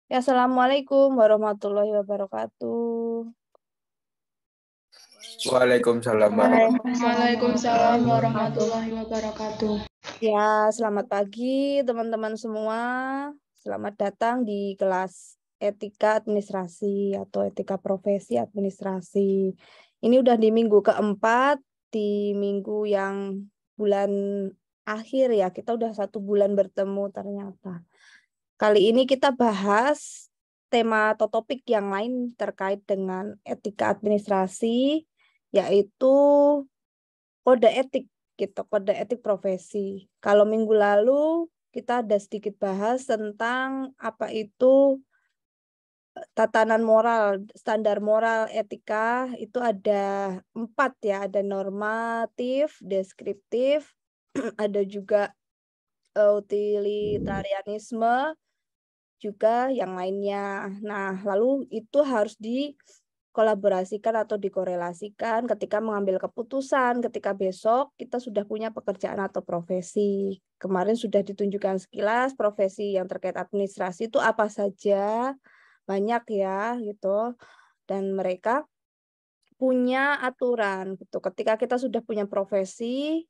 Ya, Assalamualaikum warahmatullahi wabarakatuh. Waalaikumsalam warahmatullahi Waalaikumsalam wabarakatuh. warahmatullahi wabarakatuh. Ya, selamat pagi teman-teman semua. Selamat datang di kelas etika administrasi atau etika profesi administrasi. Ini udah di minggu keempat, di minggu yang bulan akhir ya. Kita udah 1 bulan bertemu ternyata. Kali ini kita bahas tema atau topik yang lain terkait dengan etika administrasi, yaitu kode etik gitu, kode etik profesi. Kalau minggu lalu kita ada sedikit bahas tentang apa itu tatanan moral, standar moral etika itu ada 4 ya, ada normatif, deskriptif, ada juga utilitarianisme, juga yang lainnya. Nah, lalu itu harus dikolaborasikan atau dikorelasikan ketika mengambil keputusan, ketika besok kita sudah punya pekerjaan atau profesi. Kemarin sudah ditunjukkan sekilas profesi yang terkait administrasi itu apa saja, banyak ya gitu. Dan mereka punya aturan gitu. Ketika kita sudah punya profesi,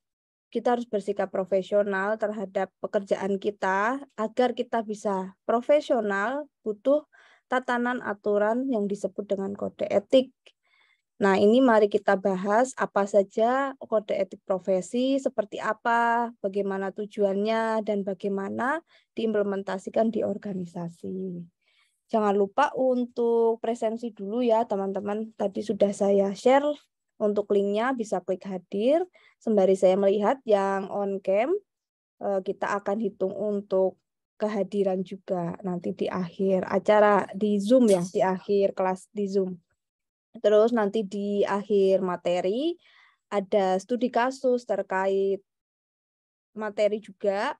kita harus bersikap profesional terhadap pekerjaan kita. Agar kita bisa profesional, butuh tatanan aturan yang disebut dengan kode etik. Nah, ini mari kita bahas apa saja kode etik profesi, seperti apa, bagaimana tujuannya, dan bagaimana diimplementasikan di organisasi. Jangan lupa untuk presensi dulu ya teman-teman. Tadi sudah saya share untuk linknya, bisa klik hadir. Sembari saya melihat yang on cam, kita akan hitung untuk kehadiran juga nanti di akhir acara di Zoom ya, di akhir kelas di Zoom. Terus nanti di akhir materi ada studi kasus terkait materi juga.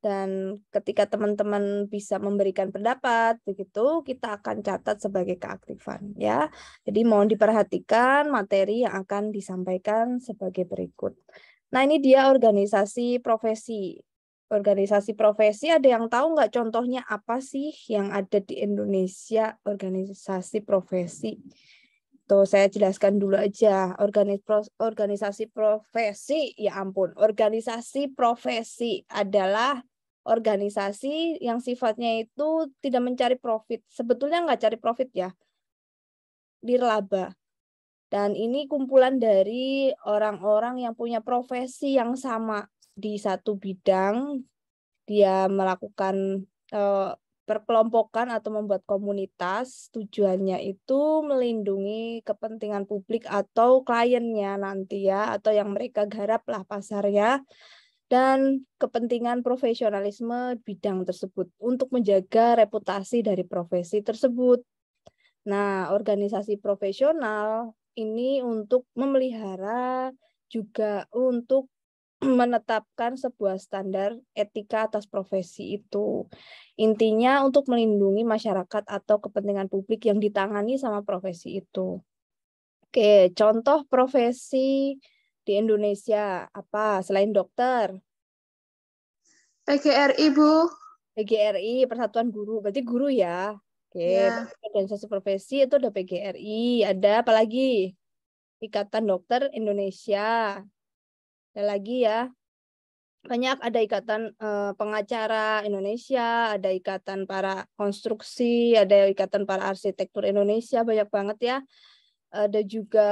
Dan ketika teman-teman bisa memberikan pendapat, begitu kita akan catat sebagai keaktifan ya. Jadi mohon diperhatikan materi yang akan disampaikan sebagai berikut. Nah, ini dia organisasi profesi. Organisasi profesi, ada yang tahu nggak contohnya apa sih yang ada di Indonesia organisasi profesi? Tuh, saya jelaskan dulu aja. Organisasi profesi, ya ampun. Organisasi profesi adalah organisasi yang sifatnya itu tidak mencari profit. Sebetulnya nggak cari profit ya, dirlaba. Dan ini kumpulan dari orang-orang yang punya profesi yang sama di satu bidang. Dia melakukan perkelompokan atau membuat komunitas. Tujuannya itu melindungi kepentingan publik atau kliennya nanti ya, atau yang mereka garap lah pasarnya, dan kepentingan profesionalisme bidang tersebut untuk menjaga reputasi dari profesi tersebut. Nah, organisasi profesional ini untuk memelihara, juga untuk menetapkan sebuah standar etika atas profesi itu. Intinya untuk melindungi masyarakat atau kepentingan publik yang ditangani sama profesi itu. Oke, contoh profesi di Indonesia apa selain dokter? PGRI, Bu. PGRI, Persatuan Guru. Berarti guru ya. Oke, Ya, organisasi profesi itu ada PGRI. Ada apa lagi? Ikatan Dokter Indonesia. Ada lagi ya. Banyak, ada ikatan pengacara Indonesia, ada ikatan para konstruksi, ada ikatan para arsitektur Indonesia, banyak banget ya. Ada juga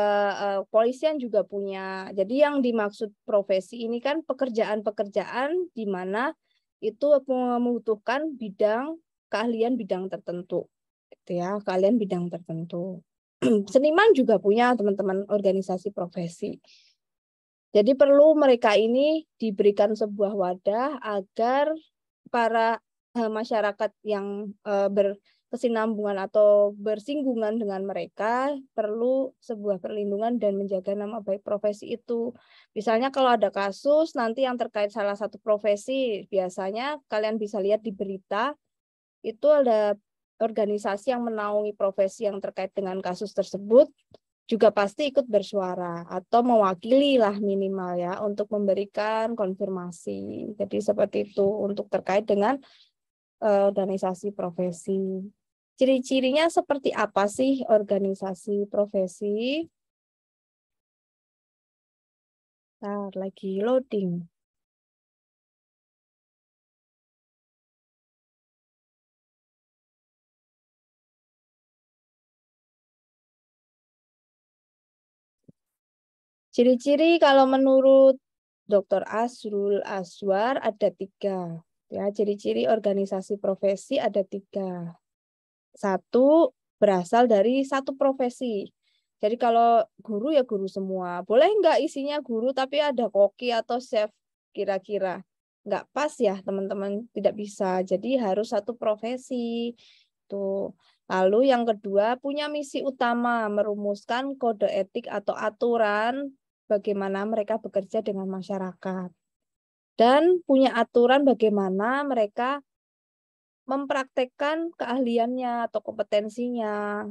polisian juga punya. Jadi yang dimaksud profesi ini kan pekerjaan-pekerjaan di mana itu membutuhkan bidang keahlian bidang tertentu, gitu ya, keahlian bidang tertentu. Seniman juga punya teman-teman organisasi profesi. Jadi perlu mereka ini diberikan sebuah wadah agar para masyarakat yang berkesinambungan atau bersinggungan dengan mereka perlu sebuah perlindungan dan menjaga nama baik profesi itu. Misalnya kalau ada kasus nanti yang terkait salah satu profesi, biasanya kalian bisa lihat di berita, itu ada organisasi yang menaungi profesi yang terkait dengan kasus tersebut, juga pasti ikut bersuara atau mewakili lah minimal ya untuk memberikan konfirmasi. Jadi seperti itu untuk terkait dengan organisasi profesi. Ciri-cirinya seperti apa sih organisasi profesi? Bentar, lagi loading. Ciri-ciri kalau menurut Dr. Azrul Aswar ada 3. Ya, ciri-ciri organisasi profesi ada 3. 1, berasal dari satu profesi. Jadi kalau guru ya guru semua. Boleh nggak isinya guru tapi ada koki atau chef kira-kira? Nggak pas ya teman-teman, tidak bisa. Jadi harus satu profesi. Tuh. Lalu yang kedua, punya misi utama merumuskan kode etik atau aturan bagaimana mereka bekerja dengan masyarakat. Dan punya aturan bagaimana mereka mempraktekkan keahliannya atau kompetensinya.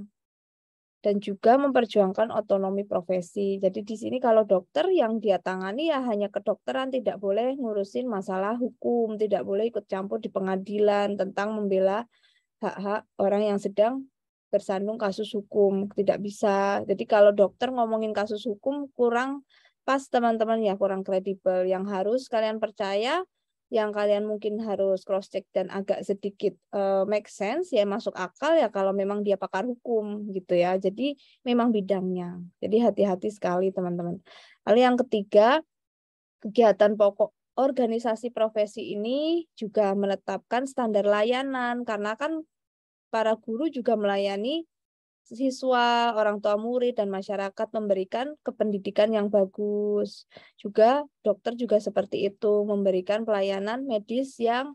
Dan juga memperjuangkan otonomi profesi. Jadi di sini kalau dokter yang dia tangani ya hanya kedokteran, tidak boleh ngurusin masalah hukum, tidak boleh ikut campur di pengadilan tentang membela hak-hak orang yang sedang bersandung kasus hukum, tidak bisa. Jadi kalau dokter ngomongin kasus hukum kurang pas teman-teman ya, kurang kredibel. Yang harus kalian percaya, yang kalian mungkin harus cross check dan agak sedikit make sense ya, masuk akal ya kalau memang dia pakar hukum gitu ya. Jadi memang bidangnya. Jadi hati-hati sekali teman-teman. Lalu yang ketiga, kegiatan pokok organisasi profesi ini juga menetapkan standar layanan karena kan para guru juga melayani siswa, orang tua murid, dan masyarakat memberikan kependidikan yang bagus. Juga dokter juga seperti itu, memberikan pelayanan medis yang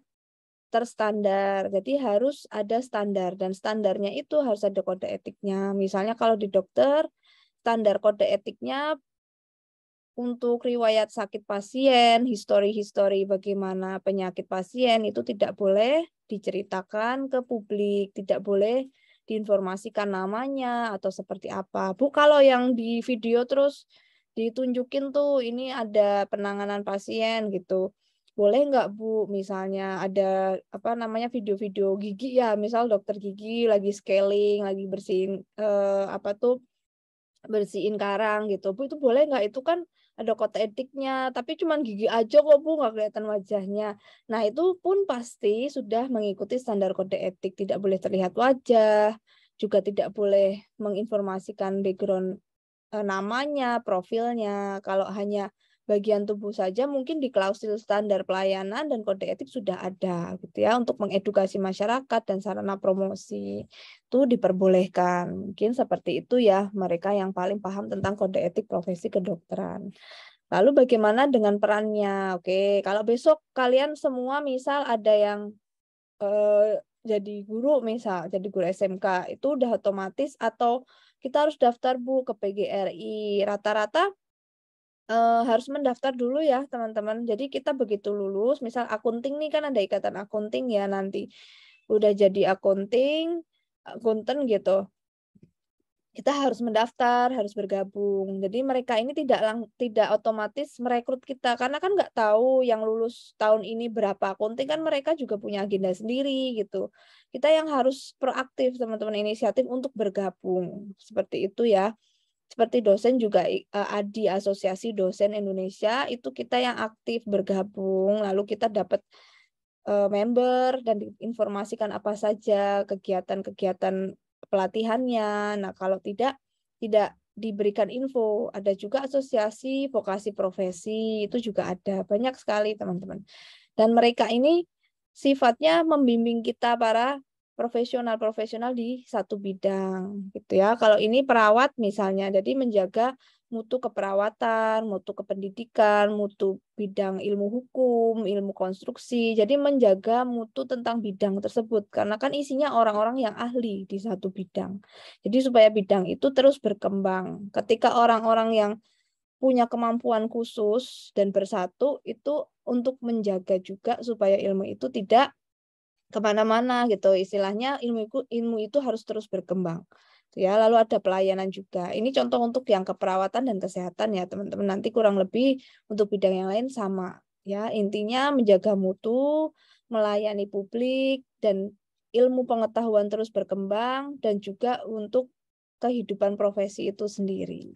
terstandar. Jadi harus ada standar, dan standarnya itu harus ada kode etiknya. Misalnya kalau di dokter, standar kode etiknya untuk riwayat sakit pasien, histori-histori bagaimana penyakit pasien itu tidak boleh diceritakan ke publik, tidak boleh diinformasikan namanya atau seperti apa. Bu, kalau yang di video terus ditunjukin tuh ini ada penanganan pasien gitu. Boleh nggak Bu, misalnya ada apa namanya video-video gigi ya, misal dokter gigi lagi scaling, lagi bersihin apa tuh bersihin karang gitu. Bu, itu boleh nggak? Itu kan ada kode etiknya, tapi cuman gigi aja kok Bu, nggak kelihatan wajahnya. Nah, itu pun pasti sudah mengikuti standar kode etik. Tidak boleh terlihat wajah, juga tidak boleh menginformasikan background namanya, profilnya. Kalau hanya bagian tubuh saja mungkin di klausul standar pelayanan dan kode etik sudah ada gitu ya untuk mengedukasi masyarakat dan sarana promosi itu diperbolehkan. Mungkin seperti itu ya mereka yang paling paham tentang kode etik profesi kedokteran. Lalu bagaimana dengan perannya? Oke, kalau besok kalian semua misal ada yang jadi guru misal, jadi guru SMK itu udah otomatis atau kita harus daftar Bu ke PGRI. Rata-rata harus mendaftar dulu ya teman-teman. Jadi kita begitu lulus, misal akunting nih kan ada ikatan akunting ya nanti udah jadi akunten gitu. Kita harus mendaftar, harus bergabung. Jadi mereka ini tidak otomatis merekrut kita karena kan nggak tahu yang lulus tahun ini berapa akunting kan mereka juga punya agenda sendiri gitu. Kita yang harus proaktif teman-teman inisiatif untuk bergabung seperti itu ya. Seperti dosen juga di Asosiasi Dosen Indonesia itu kita yang aktif bergabung, lalu kita dapat member dan diinformasikan apa saja kegiatan-kegiatan pelatihannya. Nah, kalau tidak diberikan info. Ada juga asosiasi vokasi profesi, itu juga ada. Banyak sekali, teman-teman. Dan mereka ini sifatnya membimbing kita para profesional-profesional di satu bidang gitu ya. Kalau ini perawat misalnya, jadi menjaga mutu keperawatan, mutu kependidikan, mutu bidang ilmu hukum, ilmu konstruksi. Jadi menjaga mutu tentang bidang tersebut karena kan isinya orang-orang yang ahli di satu bidang. Jadi supaya bidang itu terus berkembang. Ketika orang-orang yang punya kemampuan khusus dan bersatu itu untuk menjaga juga supaya ilmu itu tidak kemana-mana gitu. Istilahnya ilmu itu harus terus berkembang. Ya, lalu ada pelayanan juga. Ini contoh untuk yang keperawatan dan kesehatan ya, teman-teman. Nanti kurang lebih untuk bidang yang lain sama. Ya, intinya menjaga mutu, melayani publik dan ilmu pengetahuan terus berkembang, dan juga untuk kehidupan profesi itu sendiri.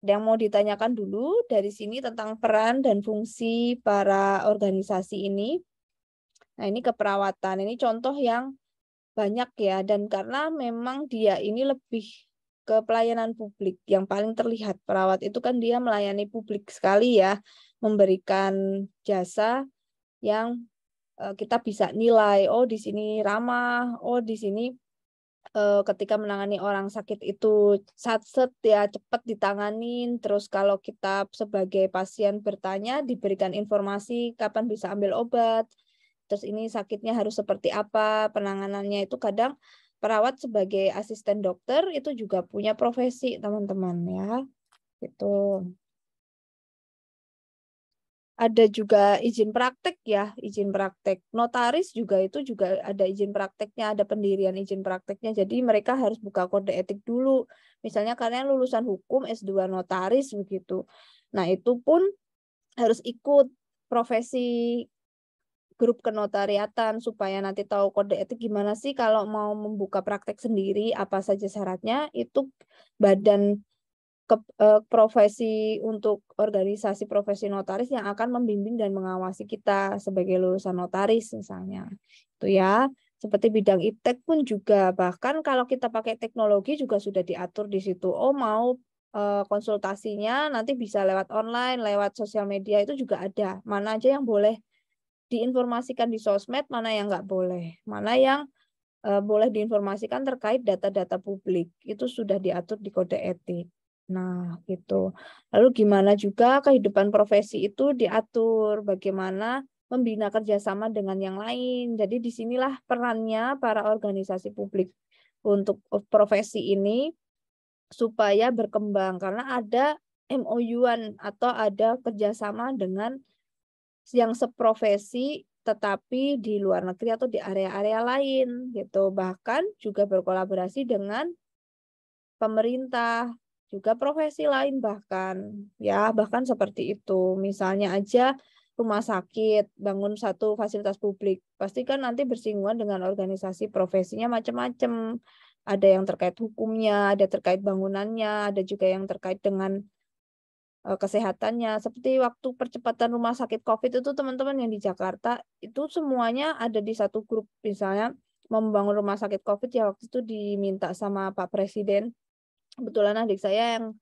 Yang mau ditanyakan dulu dari sini tentang peran dan fungsi para organisasi ini. Nah, ini keperawatan. Ini contoh yang banyak ya, dan karena memang dia ini lebih ke pelayanan publik yang paling terlihat. Perawat itu kan dia melayani publik sekali ya, memberikan jasa yang kita bisa nilai, oh di sini ramah, oh di sini ketika menangani orang sakit itu satset ya, cepat ditanganin. Terus kalau kita sebagai pasien bertanya, diberikan informasi kapan bisa ambil obat. Terus ini sakitnya harus seperti apa, penanganannya itu kadang perawat sebagai asisten dokter itu juga punya profesi, teman-teman ya. Gitu. Ada juga izin praktek ya, izin praktek. Notaris juga itu juga ada izin prakteknya, ada pendirian izin prakteknya. Jadi mereka harus buka kode etik dulu. Misalnya kalian lulusan hukum S2 notaris begitu. Nah, itu pun harus ikut profesi grup kenotariatan supaya nanti tahu kode etik gimana sih kalau mau membuka praktek sendiri, apa saja syaratnya. Itu badan profesi untuk organisasi profesi notaris yang akan membimbing dan mengawasi kita sebagai lulusan notaris misalnya. Itu ya. Seperti bidang iptek pun juga, bahkan kalau kita pakai teknologi juga sudah diatur di situ. Oh, mau konsultasinya nanti bisa lewat online, lewat sosial media itu juga ada. Mana aja yang boleh diinformasikan di sosmed, mana yang nggak boleh. Mana yang boleh diinformasikan terkait data-data publik. Itu sudah diatur di kode etik. Nah, gitu. Lalu gimana juga kehidupan profesi itu diatur, bagaimana membina kerjasama dengan yang lain. Jadi disinilah perannya para organisasi publik untuk profesi ini supaya berkembang, karena ada MOU-an atau ada kerjasama dengan yang seprofesi tetapi di luar negeri atau di area-area lain gitu. Bahkan juga berkolaborasi dengan pemerintah, juga profesi lain bahkan seperti itu. Misalnya aja rumah sakit bangun satu fasilitas publik, pasti kan nanti bersinggungan dengan organisasi profesinya macam-macam. Ada yang terkait hukumnya, ada terkait bangunannya, ada juga yang terkait dengan kesehatannya. Seperti waktu percepatan rumah sakit COVID itu teman-teman yang di Jakarta itu semuanya ada di satu grup. Misalnya membangun rumah sakit COVID ya waktu itu diminta sama Pak Presiden. Kebetulan adik saya yang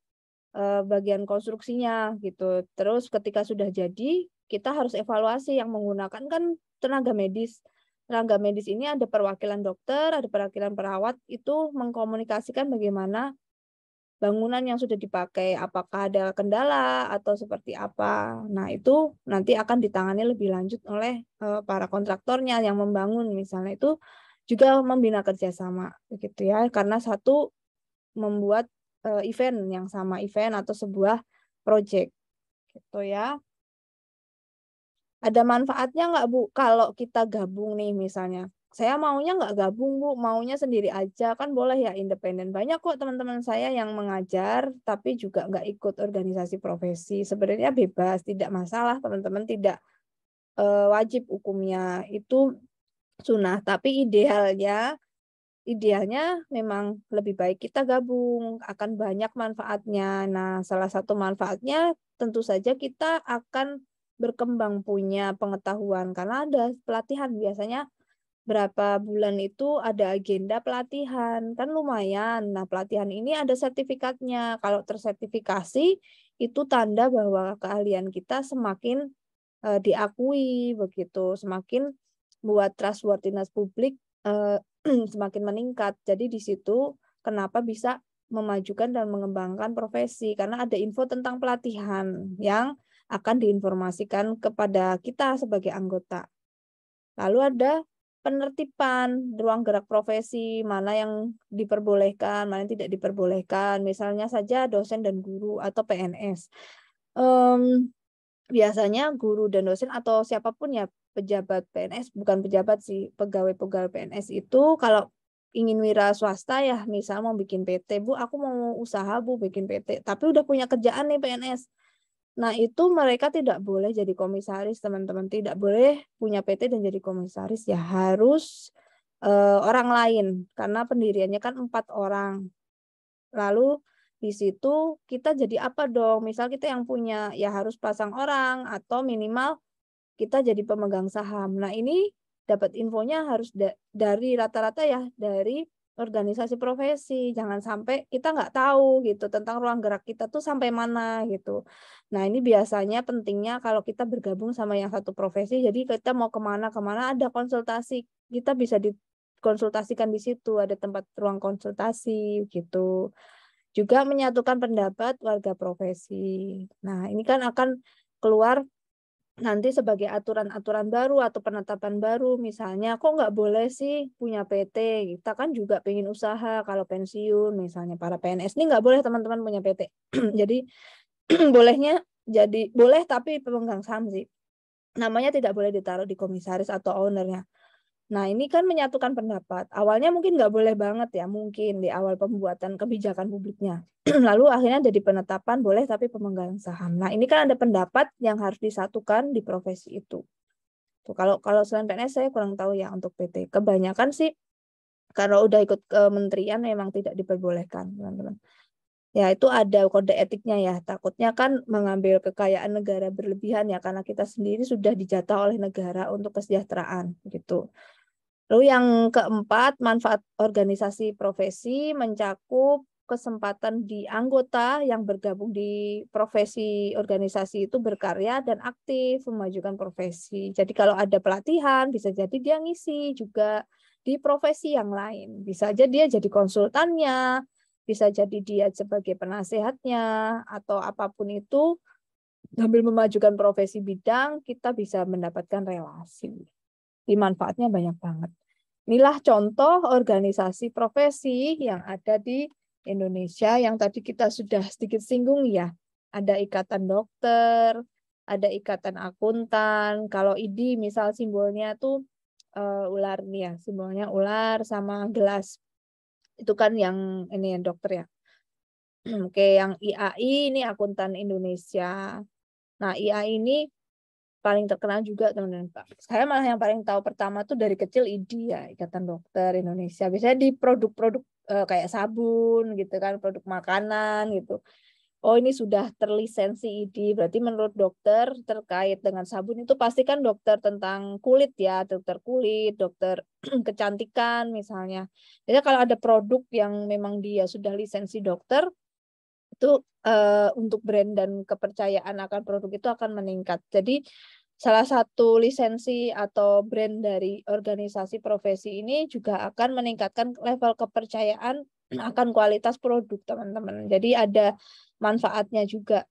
bagian konstruksinya gitu. Terus ketika sudah jadi, kita harus evaluasi yang menggunakan kan tenaga medis. Tenaga medis ini ada perwakilan dokter, ada perwakilan perawat, itu mengkomunikasikan bagaimana bangunan yang sudah dipakai, apakah ada kendala atau seperti apa. Nah, itu nanti akan ditangani lebih lanjut oleh para kontraktornya yang membangun. Misalnya itu juga membina kerjasama, begitu ya. Karena satu membuat event yang sama, event atau sebuah project, gitu ya. Ada manfaatnya nggak, Bu, kalau kita gabung nih misalnya? Saya maunya nggak gabung, Bu, maunya sendiri aja. Kan boleh ya, independen. Banyak kok teman-teman saya yang mengajar, tapi juga nggak ikut organisasi profesi. Sebenarnya bebas, tidak masalah, teman-teman. Tidak wajib hukumnya. Itu sunnah. Tapi idealnya memang lebih baik kita gabung. Akan banyak manfaatnya. Nah, salah satu manfaatnya tentu saja kita akan berkembang punya pengetahuan karena ada pelatihan biasanya berapa bulan itu ada agenda pelatihan kan lumayan. Nah, pelatihan ini ada sertifikatnya. Kalau tersertifikasi itu tanda bahwa keahlian kita semakin diakui begitu, semakin buat trustworthiness publik semakin meningkat. Jadi di situ kenapa bisa memajukan dan mengembangkan profesi karena ada info tentang pelatihan yang akan diinformasikan kepada kita sebagai anggota. Lalu ada penertiban ruang gerak profesi, mana yang diperbolehkan, mana yang tidak diperbolehkan. Misalnya saja dosen dan guru atau PNS. Biasanya guru dan dosen atau siapapun ya pejabat PNS, bukan pejabat sih, pegawai-pegawai PNS itu kalau ingin wira swasta ya, misal mau bikin PT, Bu, aku mau usaha, Bu, bikin PT, tapi udah punya kerjaan nih PNS. Nah, itu mereka tidak boleh jadi komisaris, teman-teman. Tidak boleh punya PT dan jadi komisaris. Ya harus orang lain karena pendiriannya kan 4 orang. Lalu di situ kita jadi apa dong? Misal kita yang punya ya harus pasang orang atau minimal kita jadi pemegang saham. Nah, ini dapat infonya harus dari rata-rata ya dari organisasi profesi. Jangan sampai kita nggak tahu gitu tentang ruang gerak kita tuh sampai mana gitu. Nah, ini biasanya pentingnya kalau kita bergabung sama yang satu profesi. Jadi kita mau kemana ada konsultasi. Kita bisa dikonsultasikan di situ. Ada tempat ruang konsultasi gitu. Juga menyatukan pendapat warga profesi. Nah, ini kan akan keluar nanti sebagai aturan-aturan baru atau penetapan baru. Misalnya, kok nggak boleh sih punya PT? Kita kan juga pengen usaha kalau pensiun. Misalnya para PNS ini nggak boleh teman-teman punya PT. Jadi bolehnya boleh tapi pemegang saham sih. Namanya tidak boleh ditaruh di komisaris atau ownernya. Nah, ini kan menyatukan pendapat. Awalnya mungkin nggak boleh banget ya, mungkin di awal pembuatan kebijakan publiknya. Lalu akhirnya jadi penetapan boleh tapi pemegang saham. Nah, ini kan ada pendapat yang harus disatukan di profesi itu. Tuh, kalau selain PNS saya kurang tahu ya untuk PT. Kebanyakan sih kalau udah ikut kementerian memang tidak diperbolehkan, teman-teman. Ya, itu ada kode etiknya ya. Takutnya kan mengambil kekayaan negara berlebihan ya, karena kita sendiri sudah dijatah oleh negara untuk kesejahteraan gitu. Lalu yang keempat, manfaat organisasi profesi mencakup kesempatan di anggota yang bergabung di profesi organisasi itu berkarya dan aktif memajukan profesi. Jadi kalau ada pelatihan, bisa jadi dia ngisi juga di profesi yang lain. Bisa aja dia jadi konsultannya, bisa jadi dia sebagai penasehatnya, atau apapun itu, sambil memajukan profesi bidang, kita bisa mendapatkan relasi. Di manfaatnya banyak banget. Inilah contoh organisasi profesi yang ada di Indonesia yang tadi kita sudah sedikit singgung ya. Ada ikatan dokter, ada ikatan akuntan. Kalau ID misal simbolnya tuh ular nih ya, simbolnya ular sama gelas. Itu kan yang ini yang dokter ya. Oke, yang IAI ini akuntan Indonesia. Nah, IAI ini paling terkenal juga teman-teman Pak. Saya malah yang paling tahu pertama tuh dari kecil IDI ya, Ikatan Dokter Indonesia. Biasanya di produk-produk kayak sabun gitu kan, produk makanan gitu. Oh, ini sudah terlisensi IDI. Berarti menurut dokter terkait dengan sabun itu pasti kan dokter tentang kulit ya, dokter kulit, dokter kecantikan misalnya. Jadi kalau ada produk yang memang dia sudah lisensi dokter, itu untuk brand dan kepercayaan akan produk itu akan meningkat. Jadi salah satu lisensi atau brand dari organisasi profesi ini juga akan meningkatkan level kepercayaan akan kualitas produk, teman-teman. Jadi ada manfaatnya juga.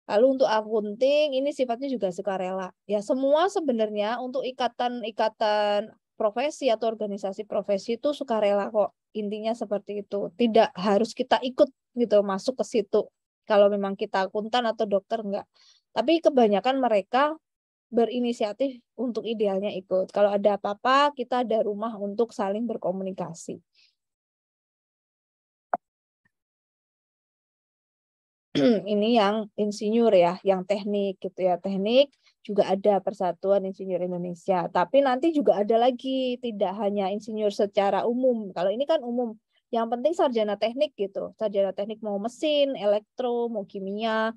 Lalu untuk akunting ini sifatnya juga sukarela. Ya, semua sebenarnya untuk ikatan-ikatan profesi atau organisasi profesi itu sukarela kok. Intinya seperti itu. Tidak harus kita ikut gitu masuk ke situ. Kalau memang kita akuntan atau dokter enggak. Tapi kebanyakan mereka berinisiatif untuk idealnya ikut. Kalau ada apa-apa, kita ada rumah untuk saling berkomunikasi. Ini yang insinyur ya, yang teknik gitu ya. Teknik juga ada Persatuan Insinyur Indonesia. Tapi nanti juga ada lagi, tidak hanya insinyur secara umum. Kalau ini kan umum. Yang penting sarjana teknik gitu. Sarjana teknik mau mesin, elektro, mau kimia,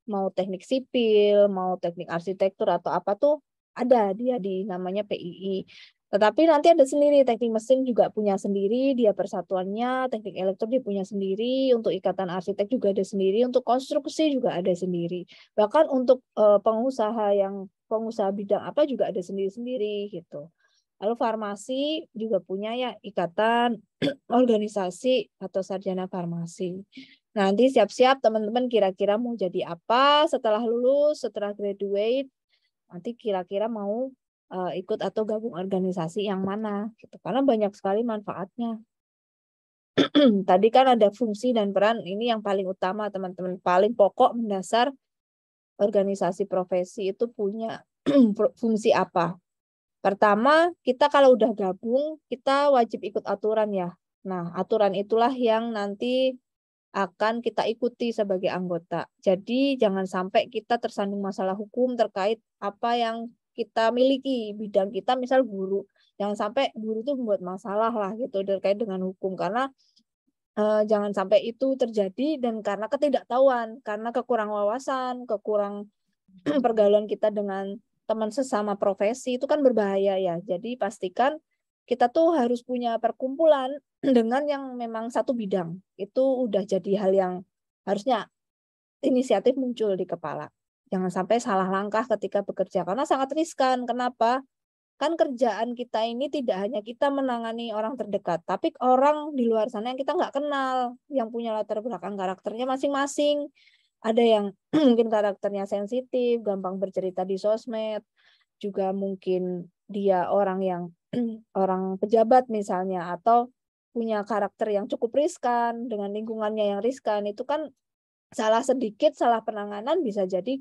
mau teknik sipil, mau teknik arsitektur atau apa tuh ada dia di namanya PII. Tetapi nanti ada sendiri, teknik mesin juga punya sendiri, dia persatuannya, teknik elektro dia punya sendiri, untuk ikatan arsitek juga ada sendiri, untuk konstruksi juga ada sendiri. Bahkan untuk pengusaha bidang apa juga ada sendiri-sendiri gitu. Lalu farmasi juga punya ya ikatan organisasi atau sarjana farmasi. Nanti siap-siap teman-teman kira-kira mau jadi apa setelah lulus, setelah graduate, nanti kira-kira mau ikut atau gabung organisasi yang mana gitu. Karena banyak sekali manfaatnya. Tadi kan ada fungsi dan peran, ini yang paling utama teman-teman, paling pokok mendasar organisasi profesi itu punya fungsi apa. Pertama, kita kalau udah gabung, kita wajib ikut aturan ya. Nah, aturan itulah yang nanti akan kita ikuti sebagai anggota. Jadi jangan sampai kita tersandung masalah hukum terkait apa yang kita miliki, bidang kita misal guru. Jangan sampai guru itu membuat masalah lah gitu terkait dengan hukum, karena jangan sampai itu terjadi dan karena ketidaktahuan, karena kekurang wawasan, kekurang pergaulan kita dengan teman sesama profesi itu kan berbahaya ya. Jadi pastikan kita tuh harus punya perkumpulan dengan yang memang satu bidang. Itu udah jadi hal yang harusnya inisiatif muncul di kepala. Jangan sampai salah langkah ketika bekerja karena sangat riskan. Kenapa? Kan kerjaan kita ini tidak hanya kita menangani orang terdekat, tapi orang di luar sana yang kita nggak kenal, yang punya latar belakang karakternya masing-masing. Ada yang mungkin karakternya sensitif, gampang bercerita di sosmed, juga mungkin dia orang yang orang pejabat misalnya, atau punya karakter yang cukup riskan dengan lingkungannya yang riskan. Itu kan salah sedikit, salah penanganan bisa jadi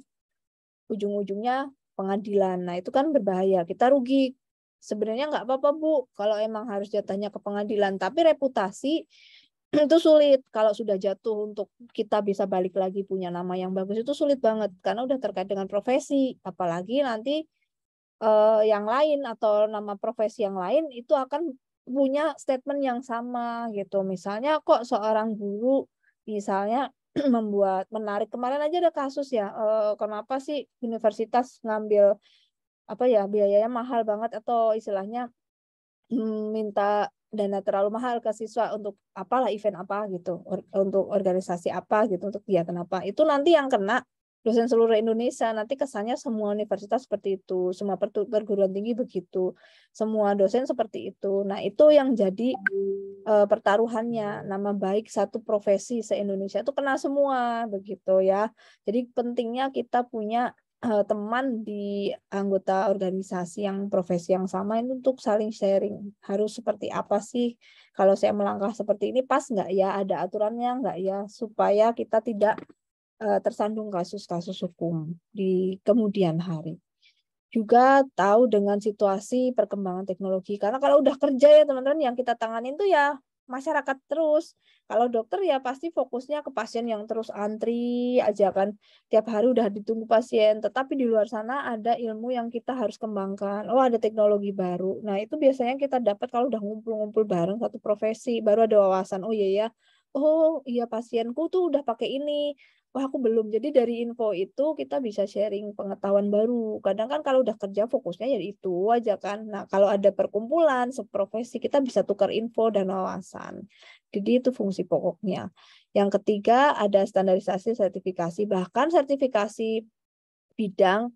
ujung-ujungnya pengadilan. Nah, itu kan berbahaya. Kita rugi. Sebenarnya nggak apa-apa, Bu, kalau emang harus jatuhnya ke pengadilan. Tapi reputasi itu sulit. Kalau sudah jatuh untuk kita bisa balik lagi punya nama yang bagus, itu sulit banget. Karena udah terkait dengan profesi. Apalagi nanti yang lain atau nama profesi yang lain itu akan punya statement yang sama gitu. Misalnya kok seorang guru misalnya menarik, kemarin aja ada kasus ya, kenapa sih universitas ngambil apa ya biayanya mahal banget atau istilahnya minta dana terlalu mahal ke siswa untuk apalah event apa gitu, untuk organisasi apa gitu, untuk kegiatan apa. Itu nanti yang kena dosen seluruh Indonesia. Nanti kesannya semua universitas seperti itu, semua perguruan tinggi begitu, semua dosen seperti itu. Nah, itu yang jadi pertaruhannya. Nama baik satu profesi se-Indonesia itu kena semua begitu ya. Jadi pentingnya kita punya teman di anggota organisasi yang profesi yang sama itu untuk saling sharing. Harus seperti apa sih? Kalau saya melangkah seperti ini pas nggak ya? Ada aturannya nggak ya? Supaya kita tidak tersandung kasus-kasus hukum di kemudian hari. Juga tahu dengan situasi perkembangan teknologi. Karena kalau udah kerja ya teman-teman, yang kita tanganin tuh ya masyarakat terus. Kalau dokter ya pasti fokusnya ke pasien yang terus antri aja kan. Tiap hari udah ditunggu pasien. Tetapi di luar sana ada ilmu yang kita harus kembangkan. Oh, ada teknologi baru. Nah, itu biasanya kita dapat kalau udah ngumpul-ngumpul bareng satu profesi. Baru ada wawasan. Oh iya ya. Oh iya, pasienku tuh udah pakai ini. Wah, aku belum. Jadi dari info itu kita bisa sharing pengetahuan baru. Kadang kan kalau udah kerja fokusnya ya itu aja kan. Nah, kalau ada perkumpulan seprofesi kita bisa tukar info dan wawasan. Jadi itu fungsi pokoknya. Yang ketiga ada standarisasi sertifikasi. Bahkan sertifikasi bidang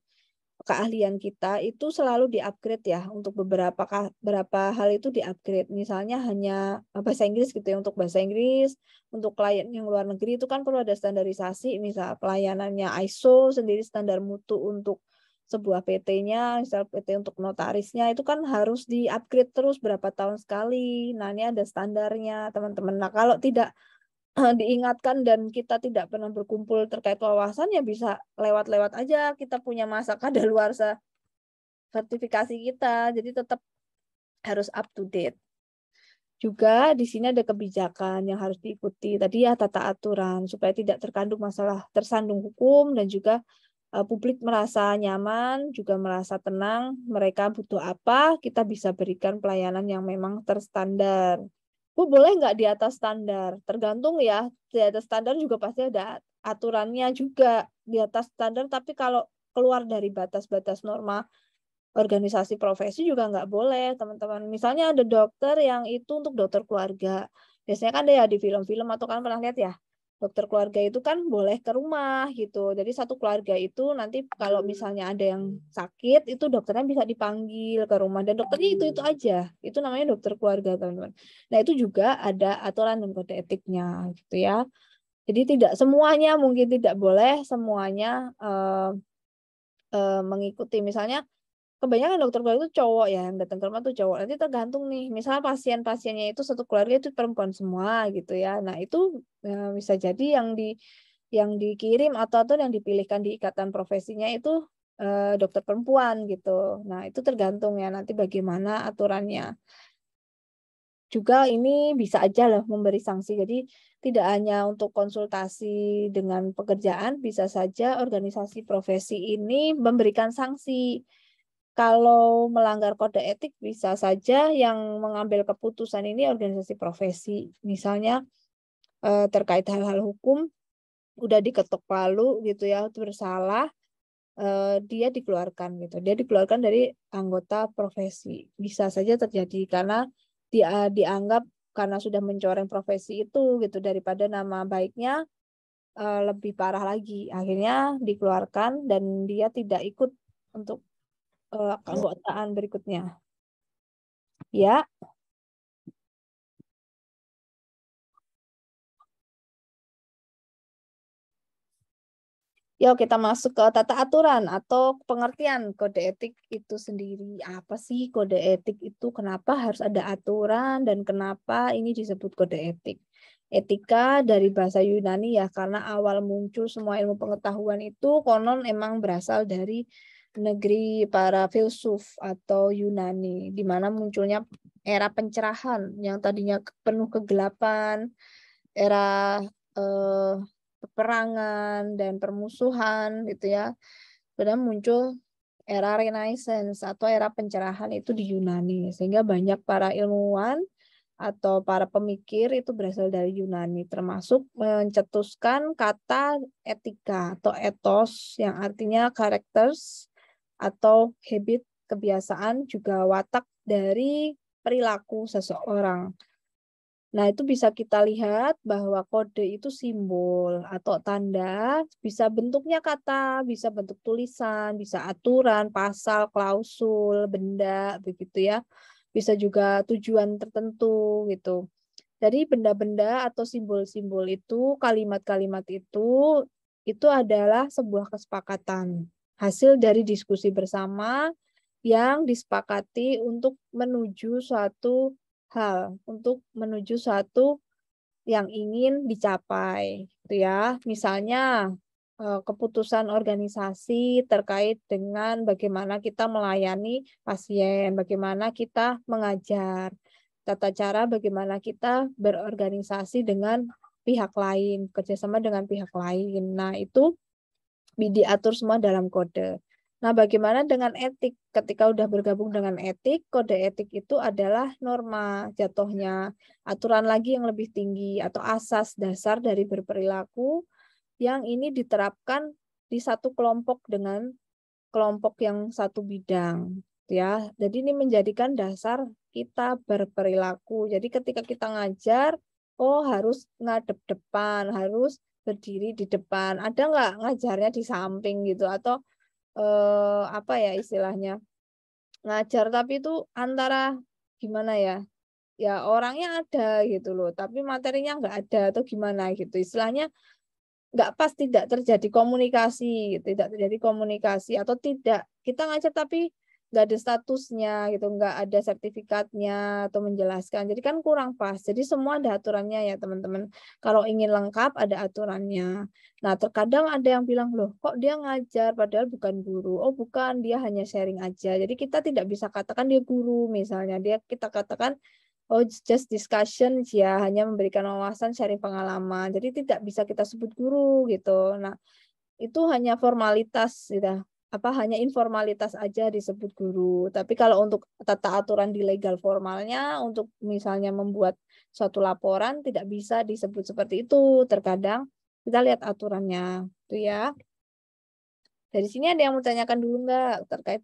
keahlian kita itu selalu di-upgrade ya, untuk beberapa hal itu di-upgrade. Misalnya hanya bahasa Inggris gitu ya, untuk bahasa Inggris, untuk klien yang luar negeri itu kan perlu ada standarisasi, misal pelayanannya ISO sendiri, standar mutu untuk sebuah PT-nya, misal PT untuk notarisnya itu kan harus di-upgrade terus berapa tahun sekali. Nah, ini ada standarnya, teman-teman. Nah, kalau tidak diingatkan dan kita tidak pernah berkumpul terkait wawasan ya bisa lewat-lewat aja, kita punya masa kadaluarsa sertifikasi kita, jadi tetap harus up to date. Juga di sini ada kebijakan yang harus diikuti tadi ya, tata aturan supaya tidak terkandung masalah tersandung hukum, dan juga publik merasa nyaman, juga merasa tenang, mereka butuh apa, kita bisa berikan pelayanan yang memang terstandar. Bu, boleh nggak di atas standar? Tergantung ya, di atas standar juga pasti ada aturannya juga di atas standar, tapi kalau keluar dari batas-batas norma organisasi profesi juga nggak boleh, teman-teman. Misalnya ada dokter yang itu untuk dokter keluarga. Biasanya kan ada ya di film-film, atau kan pernah lihat ya, dokter keluarga itu kan boleh ke rumah gitu. Jadi satu keluarga itu nanti kalau misalnya ada yang sakit, itu dokternya bisa dipanggil ke rumah. Dan dokternya itu aja. Itu namanya dokter keluarga, teman-teman. Nah, itu juga ada aturan dan kode etiknya gitu ya. Jadi tidak semuanya, mungkin tidak boleh semuanya mengikuti. Misalnya kebanyakan dokter keluarga itu cowok ya, yang datang ke rumah tuh cowok. Nanti tergantung nih, misalnya pasien-pasiennya itu satu keluarga itu perempuan semua gitu ya. Nah, itu bisa jadi yang dikirim atau yang dipilihkan di ikatan profesinya itu dokter perempuan gitu. Nah, itu tergantung ya nanti bagaimana aturannya. Juga ini bisa aja loh memberi sanksi. Jadi tidak hanya untuk konsultasi dengan pekerjaan, bisa saja organisasi profesi ini memberikan sanksi. kalau melanggar kode etik bisa saja yang mengambil keputusan ini organisasi profesi. Misalnya terkait hal-hal hukum udah diketok palu gitu ya, bersalah, dia dikeluarkan gitu. Dia dikeluarkan dari anggota profesi. Bisa saja terjadi karena dia dianggap karena sudah mencoreng profesi itu gitu, daripada nama baiknya lebih parah lagi. Akhirnya dikeluarkan dan dia tidak ikut untuk keanggotaan berikutnya. Ya, yuk kita masuk ke tata aturan atau pengertian kode etik itu sendiri. Apa sih kode etik itu? Kenapa harus ada aturan dan kenapa ini disebut kode etik? Etika dari bahasa Yunani ya, karena awal muncul semua ilmu pengetahuan itu konon emang berasal dari negeri para filsuf atau Yunani, di mana munculnya era pencerahan yang tadinya penuh kegelapan, era peperangan dan permusuhan gitu ya. Kemudian muncul era Renaissance atau era pencerahan itu di Yunani, sehingga banyak para ilmuwan atau para pemikir itu berasal dari Yunani, termasuk mencetuskan kata etika atau ethos yang artinya characters atau habit, kebiasaan, juga watak dari perilaku seseorang. Nah, itu bisa kita lihat bahwa kode itu simbol atau tanda, bisa bentuknya kata, bisa bentuk tulisan, bisa aturan, pasal, klausul, benda, begitu ya. Bisa juga tujuan tertentu gitu. Jadi benda-benda atau simbol-simbol itu, kalimat-kalimat itu adalah sebuah kesepakatan. Hasil dari diskusi bersama yang disepakati untuk menuju suatu hal, untuk menuju suatu yang ingin dicapai, gitu ya. Misalnya keputusan organisasi terkait dengan bagaimana kita melayani pasien, bagaimana kita mengajar, tata cara bagaimana kita berorganisasi dengan pihak lain, kerjasama dengan pihak lain. Nah, itu diatur semua dalam kode. Nah, bagaimana dengan etik? Ketika udah bergabung dengan etik, kode etik itu adalah norma jatuhnya, aturan lagi yang lebih tinggi atau asas dasar dari berperilaku yang ini diterapkan di satu kelompok dengan kelompok yang satu bidang, ya. Jadi ini menjadikan dasar kita berperilaku. Jadi ketika kita ngajar, oh harus ngadep depan, harus berdiri di depan. Ada nggak ngajarnya di samping gitu atau apa ya istilahnya ngajar tapi itu antara gimana ya? Ya orangnya ada gitu loh, tapi materinya nggak ada atau gimana gitu. Istilahnya nggak pas, tidak terjadi komunikasi, tidak terjadi komunikasi atau tidak kita ngajar tapi nggak ada statusnya gitu, nggak ada sertifikatnya atau menjelaskan, jadi kan kurang pas. Jadi semua ada aturannya ya teman-teman, kalau ingin lengkap ada aturannya. Nah terkadang ada yang bilang loh kok dia ngajar padahal bukan guru, oh bukan, dia hanya sharing aja, jadi kita tidak bisa katakan dia guru. Misalnya dia kita katakan oh, just discussion ya, hanya memberikan wawasan, sharing pengalaman. Jadi tidak bisa kita sebut guru gitu. Nah, itu hanya formalitas gitu. Apa hanya informalitas aja disebut guru. Tapi kalau untuk tata aturan di legal formalnya untuk misalnya membuat suatu laporan tidak bisa disebut seperti itu. Terkadang kita lihat aturannya, itu ya. Dari sini ada yang mau tanyakan dulu nggak terkait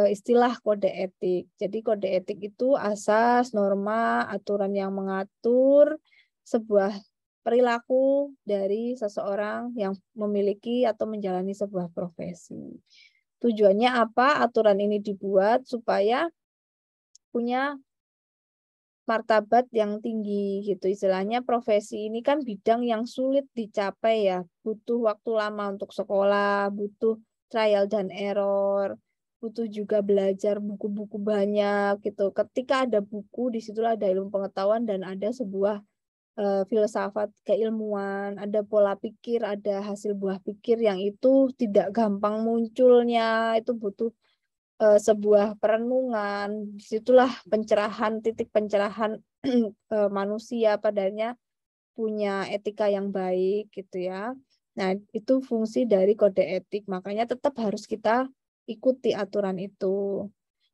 istilah kode etik. Jadi kode etik itu asas, norma, aturan yang mengatur sebuah perilaku dari seseorang yang memiliki atau menjalani sebuah profesi. Tujuannya apa? Aturan ini dibuat supaya punya martabat yang tinggi gitu. Istilahnya profesi ini kan bidang yang sulit dicapai ya. Butuh waktu lama untuk sekolah, butuh trial dan error, butuh juga belajar buku-buku banyak gitu. Ketika ada buku, disitulah ada ilmu pengetahuan dan ada sebuah filsafat keilmuan, ada pola pikir, ada hasil buah pikir yang itu tidak gampang munculnya, itu butuh sebuah perenungan. Disitulah pencerahan, titik pencerahan manusia padanya punya etika yang baik gitu ya. Nah, itu fungsi dari kode etik. Makanya tetap harus kita ikuti aturan itu.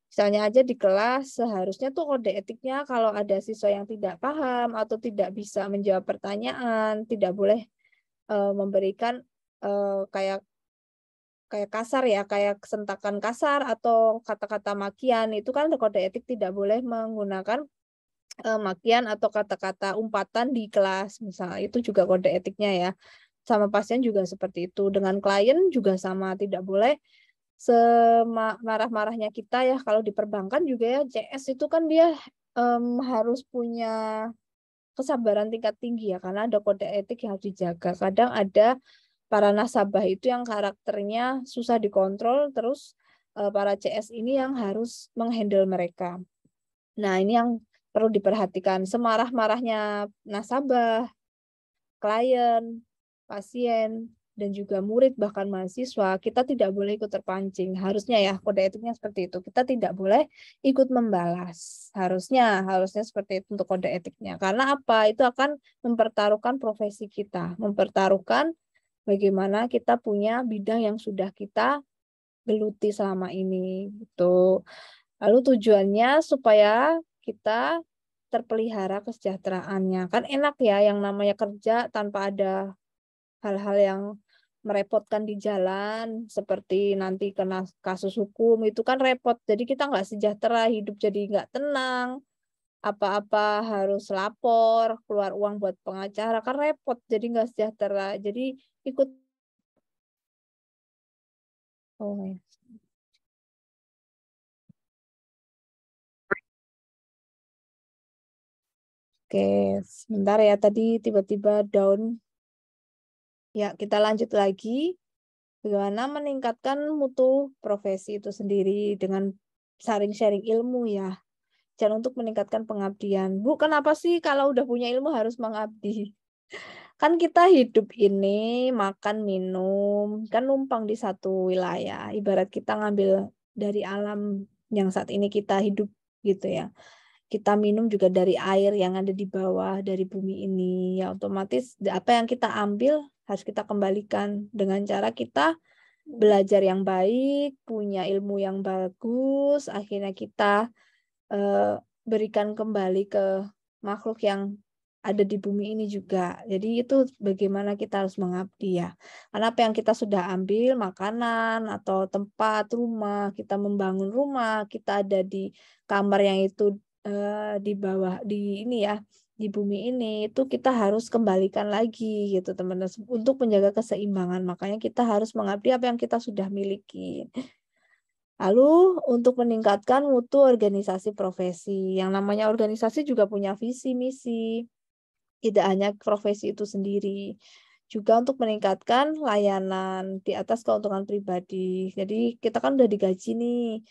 Misalnya aja di kelas seharusnya tuh kode etiknya kalau ada siswa yang tidak paham atau tidak bisa menjawab pertanyaan, tidak boleh memberikan kayak kasar ya, kayak sentakan kasar atau kata-kata makian. Itu kan kode etik tidak boleh menggunakan makian atau kata-kata umpatan di kelas. Misalnya itu juga kode etiknya ya. Sama pasien juga seperti itu. Dengan klien juga sama, tidak boleh semarah-marahnya kita ya. Kalau di perbankan juga ya, CS itu kan dia harus punya kesabaran tingkat tinggi ya, karena ada kode etik yang harus dijaga. Kadang ada para nasabah itu yang karakternya susah dikontrol, terus para CS ini yang harus menghandle mereka. Nah, ini yang perlu diperhatikan. Semarah-marahnya nasabah, klien, pasien, dan juga murid bahkan mahasiswa, kita tidak boleh ikut terpancing. Harusnya ya kode etiknya seperti itu. Kita tidak boleh ikut membalas. Harusnya seperti itu untuk kode etiknya. Karena apa? Itu akan mempertaruhkan profesi kita, mempertaruhkan bagaimana kita punya bidang yang sudah kita geluti selama ini. Gitu. Lalu tujuannya supaya kita terpelihara kesejahteraannya. Kan enak ya yang namanya kerja tanpa ada hal-hal yang merepotkan di jalan, seperti nanti kena kasus hukum, itu kan repot. Jadi kita nggak sejahtera, hidup jadi nggak tenang, apa-apa harus lapor, keluar uang buat pengacara, kan repot, jadi nggak sejahtera. Jadi ikut. Oh ya. Oke, sebentar ya, tadi tiba-tiba down. Ya, kita lanjut lagi. Bagaimana meningkatkan mutu profesi itu sendiri dengan sharing-sharing ilmu ya. Dan untuk meningkatkan pengabdian. Bu, kenapa sih kalau udah punya ilmu harus mengabdi? Kan kita hidup ini makan, minum, kan numpang di satu wilayah. Ibarat kita ngambil dari alam yang saat ini kita hidup gitu ya. Kita minum juga dari air yang ada di bawah, dari bumi ini. Ya otomatis apa yang kita ambil harus kita kembalikan dengan cara kita belajar yang baik, punya ilmu yang bagus, akhirnya kita berikan kembali ke makhluk yang ada di bumi ini juga. Jadi itu bagaimana kita harus mengabdi ya. Karena apa yang kita sudah ambil, makanan atau tempat, rumah, kita membangun rumah, kita ada di kamar yang itu di bawah di ini ya, di bumi ini itu kita harus kembalikan lagi gitu teman-teman untuk menjaga keseimbangan. Makanya kita harus mengabdi apa yang kita sudah miliki. Lalu untuk meningkatkan mutu organisasi profesi, yang namanya organisasi juga punya visi misi, tidak hanya profesi itu sendiri, juga untuk meningkatkan layanan di atas keuntungan pribadi. Jadi kita kan udah digaji nih,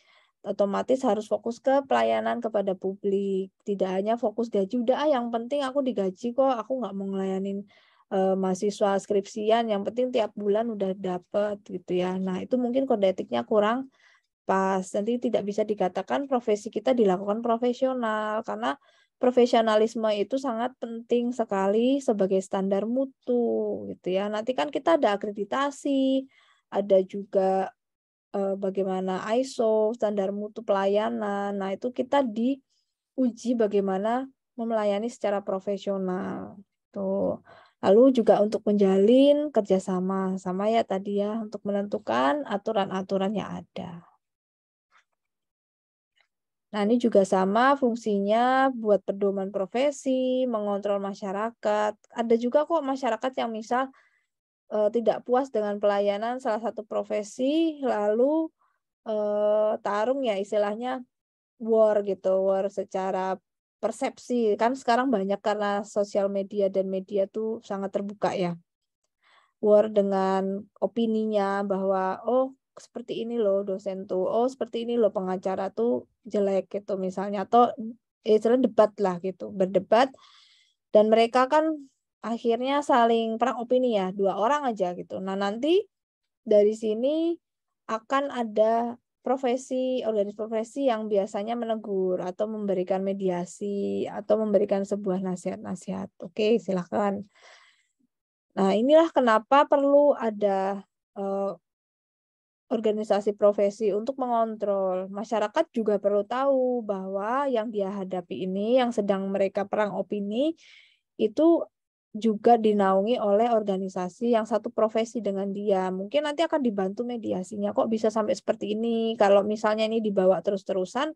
otomatis harus fokus ke pelayanan kepada publik, tidak hanya fokus gaji. Udah yang penting aku digaji kok, aku nggak mau ngelayanin mahasiswa skripsian, yang penting tiap bulan udah dapet gitu ya. Nah itu mungkin kode etiknya kurang pas, nanti tidak bisa dikatakan profesi kita dilakukan profesional karena profesionalisme itu sangat penting sekali sebagai standar mutu gitu ya. Nanti kan kita ada akreditasi, ada juga bagaimana ISO standar mutu pelayanan. Nah, itu kita diuji bagaimana melayani secara profesional. Tuh. Lalu juga untuk menjalin kerjasama sama ya tadi ya untuk menentukan aturan-aturan yang ada. Nah, ini juga sama fungsinya buat pedoman profesi, mengontrol masyarakat. Ada juga kok masyarakat yang misal tidak puas dengan pelayanan salah satu profesi, lalu tarung ya istilahnya war gitu, war secara persepsi. Kan sekarang banyak karena sosial media dan media tuh sangat terbuka ya. War dengan opininya bahwa oh seperti ini loh dosen tuh, oh seperti ini loh pengacara tuh jelek gitu misalnya, atau istilah debat lah gitu, berdebat dan mereka kan akhirnya saling perang opini ya, dua orang aja gitu. Nah nanti dari sini akan ada organisasi profesi yang biasanya menegur atau memberikan mediasi atau memberikan sebuah nasihat-nasihat. Oke, silakan. Nah, inilah kenapa perlu ada organisasi profesi untuk mengontrol. Masyarakat juga perlu tahu bahwa yang dia hadapi ini, yang sedang mereka perang opini, itu juga dinaungi oleh organisasi yang satu profesi dengan dia. Mungkin nanti akan dibantu mediasinya. Kok bisa sampai seperti ini? Kalau misalnya ini dibawa terus-terusan,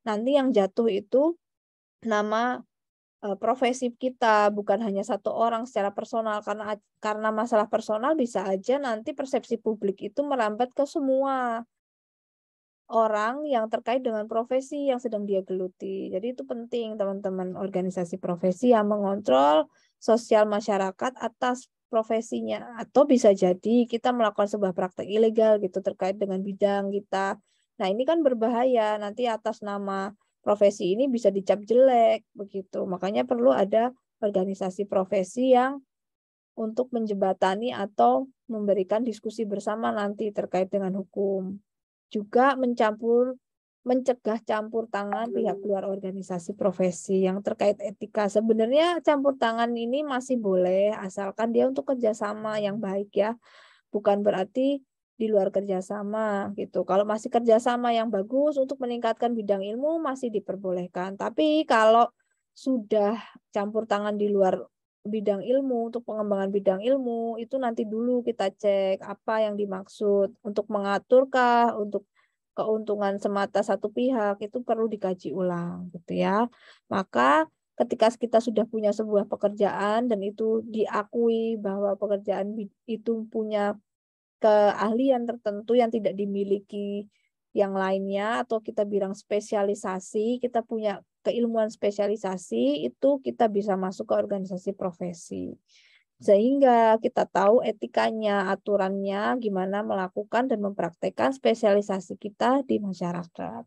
nanti yang jatuh itu nama profesi kita, bukan hanya satu orang secara personal, karena masalah personal bisa aja nanti persepsi publik itu merambat ke semua orang yang terkait dengan profesi yang sedang dia geluti. Jadi itu penting teman-teman, organisasi profesi yang mengontrol sosial masyarakat atas profesinya, atau bisa jadi kita melakukan sebuah praktek ilegal gitu terkait dengan bidang kita. Nah, ini kan berbahaya, nanti atas nama profesi ini bisa dicap jelek begitu. Makanya perlu ada organisasi profesi yang untuk menjembatani atau memberikan diskusi bersama nanti terkait dengan hukum. Juga mencegah campur tangan pihak luar organisasi profesi yang terkait etika. Sebenarnya campur tangan ini masih boleh asalkan dia untuk kerjasama yang baik ya. Bukan berarti di luar kerjasama gitu. Kalau masih kerjasama yang bagus untuk meningkatkan bidang ilmu masih diperbolehkan. Tapi kalau sudah campur tangan di luar bidang ilmu untuk pengembangan bidang ilmu itu nanti dulu kita cek apa yang dimaksud, untuk mengaturkah, untuk keuntungan semata satu pihak, itu perlu dikaji ulang gitu ya. Maka ketika kita sudah punya sebuah pekerjaan dan itu diakui bahwa pekerjaan itu punya keahlian tertentu yang tidak dimiliki yang lainnya, atau kita bilang spesialisasi, kita punya keilmuan spesialisasi, itu kita bisa masuk ke organisasi profesi. Sehingga kita tahu etikanya, aturannya, gimana melakukan dan mempraktekkan spesialisasi kita di masyarakat.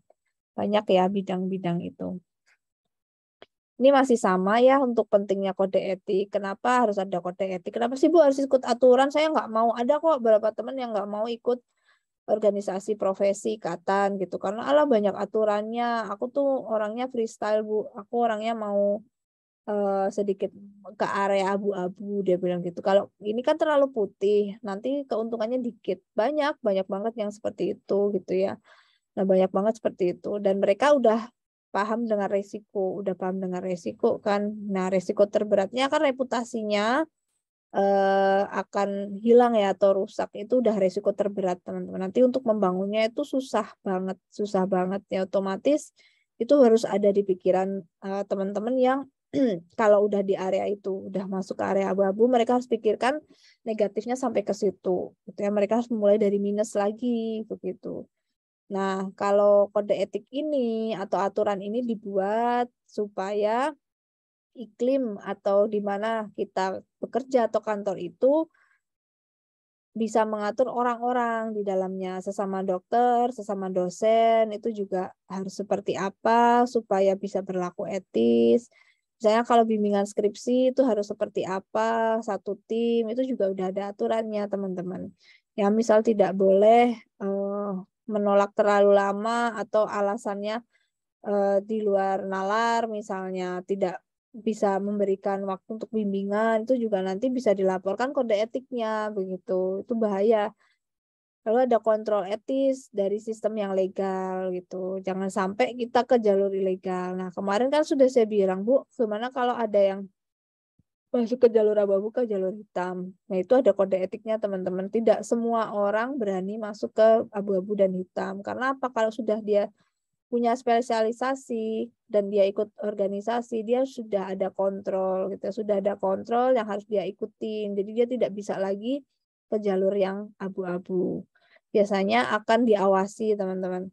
Banyak ya bidang-bidang itu. Ini masih sama ya untuk pentingnya kode etik. Kenapa harus ada kode etik? Kenapa sih Bu harus ikut aturan? Saya nggak mau. Ada kok beberapa teman yang nggak mau ikut organisasi profesi ikatan gitu. Karena Allah banyak aturannya. Aku tuh orangnya freestyle Bu. Aku orangnya mau sedikit ke area abu-abu, dia bilang gitu. Kalau ini kan terlalu putih, nanti keuntungannya dikit. Banyak banget yang seperti itu gitu ya. Nah, banyak banget seperti itu. Dan mereka udah paham dengan resiko, kan. Nah, resiko terberatnya kan reputasinya akan hilang ya atau rusak. Itu udah resiko terberat, teman-teman. Nanti untuk membangunnya itu susah banget ya. Otomatis itu harus ada di pikiran teman-teman yang kalau udah di area itu, udah masuk ke area abu-abu, mereka harus pikirkan negatifnya sampai ke situ. Gitu ya. Mereka harus memulai dari minus lagi begitu. Nah, kalau kode etik ini atau aturan ini dibuat supaya iklim atau di mana kita bekerja atau kantor itu bisa mengatur orang-orang di dalamnya, sesama dokter, sesama dosen, itu juga harus seperti apa supaya bisa berlaku etis. Misalnya kalau bimbingan skripsi itu harus seperti apa, satu tim, itu juga udah ada aturannya, teman-teman. Ya, misal tidak boleh menolak terlalu lama atau alasannya di luar nalar, misalnya tidak bisa memberikan waktu untuk bimbingan, itu juga nanti bisa dilaporkan kode etiknya begitu. Itu bahaya. Lalu ada kontrol etis dari sistem yang legal gitu. Jangan sampai kita ke jalur ilegal. Nah, kemarin kan sudah saya bilang, Bu, gimana kalau ada yang masuk ke jalur abu-abu, ke jalur hitam. Nah, itu ada kode etiknya, teman-teman. Tidak semua orang berani masuk ke abu-abu dan hitam. Karena apa? Kalau sudah dia punya spesialisasi dan dia ikut organisasi, dia sudah ada kontrol gitu, sudah ada kontrol yang harus dia ikutin. Jadi dia tidak bisa lagi ke jalur yang abu-abu. Biasanya akan diawasi, teman-teman.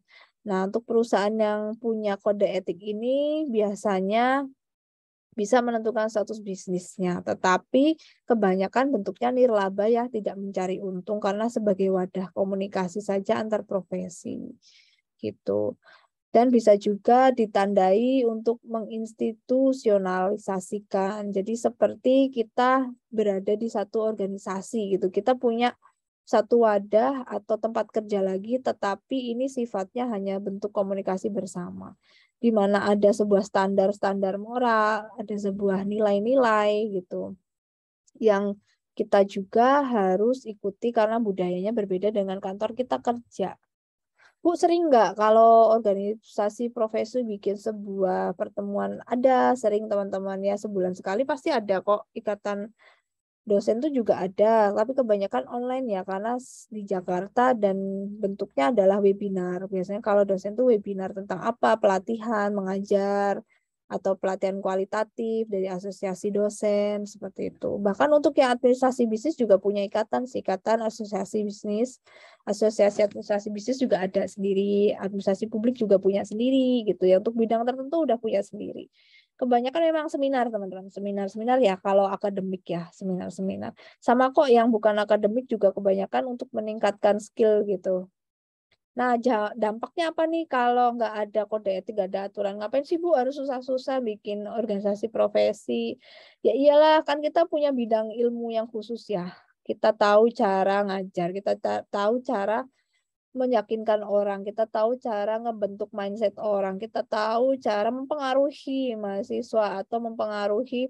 Nah, untuk perusahaan yang punya kode etik ini biasanya bisa menentukan status bisnisnya, tetapi kebanyakan bentuknya nirlaba ya, tidak mencari untung karena sebagai wadah komunikasi saja antar profesi gitu. Dan bisa juga ditandai untuk menginstitusionalisasikan. Jadi seperti kita berada di satu organisasi gitu. Kita punya satu wadah atau tempat kerja lagi, tetapi ini sifatnya hanya bentuk komunikasi bersama. Di mana ada sebuah standar-standar moral, ada sebuah nilai-nilai gitu yang kita juga harus ikuti karena budayanya berbeda dengan kantor kita kerja. Bu, sering nggak kalau organisasi profesi bikin sebuah pertemuan? Ada, sering teman-teman ya, sebulan sekali pasti ada kok. Ikatan dosen tuh juga ada, tapi kebanyakan online ya, karena di Jakarta dan bentuknya adalah webinar. Biasanya kalau dosen tuh webinar tentang apa? Pelatihan, mengajar, atau pelatihan kualitatif dari asosiasi dosen, seperti itu. Bahkan untuk yang administrasi bisnis juga punya ikatan, ikatan asosiasi bisnis. Asosiasi bisnis juga ada sendiri, administrasi publik juga punya sendiri gitu ya. Untuk bidang tertentu udah punya sendiri. Kebanyakan memang seminar, teman-teman. Seminar-seminar ya kalau akademik ya, seminar-seminar. Sama kok yang bukan akademik juga kebanyakan untuk meningkatkan skill gitu. Nah, dampaknya apa nih kalau nggak ada kode etik, nggak ada aturan? Ngapain sih Bu harus susah-susah bikin organisasi profesi? Ya iyalah, kan kita punya bidang ilmu yang khusus ya. Kita tahu cara ngajar, kita tahu cara meyakinkan orang, kita tahu cara ngebentuk mindset orang, kita tahu cara mempengaruhi mahasiswa atau mempengaruhi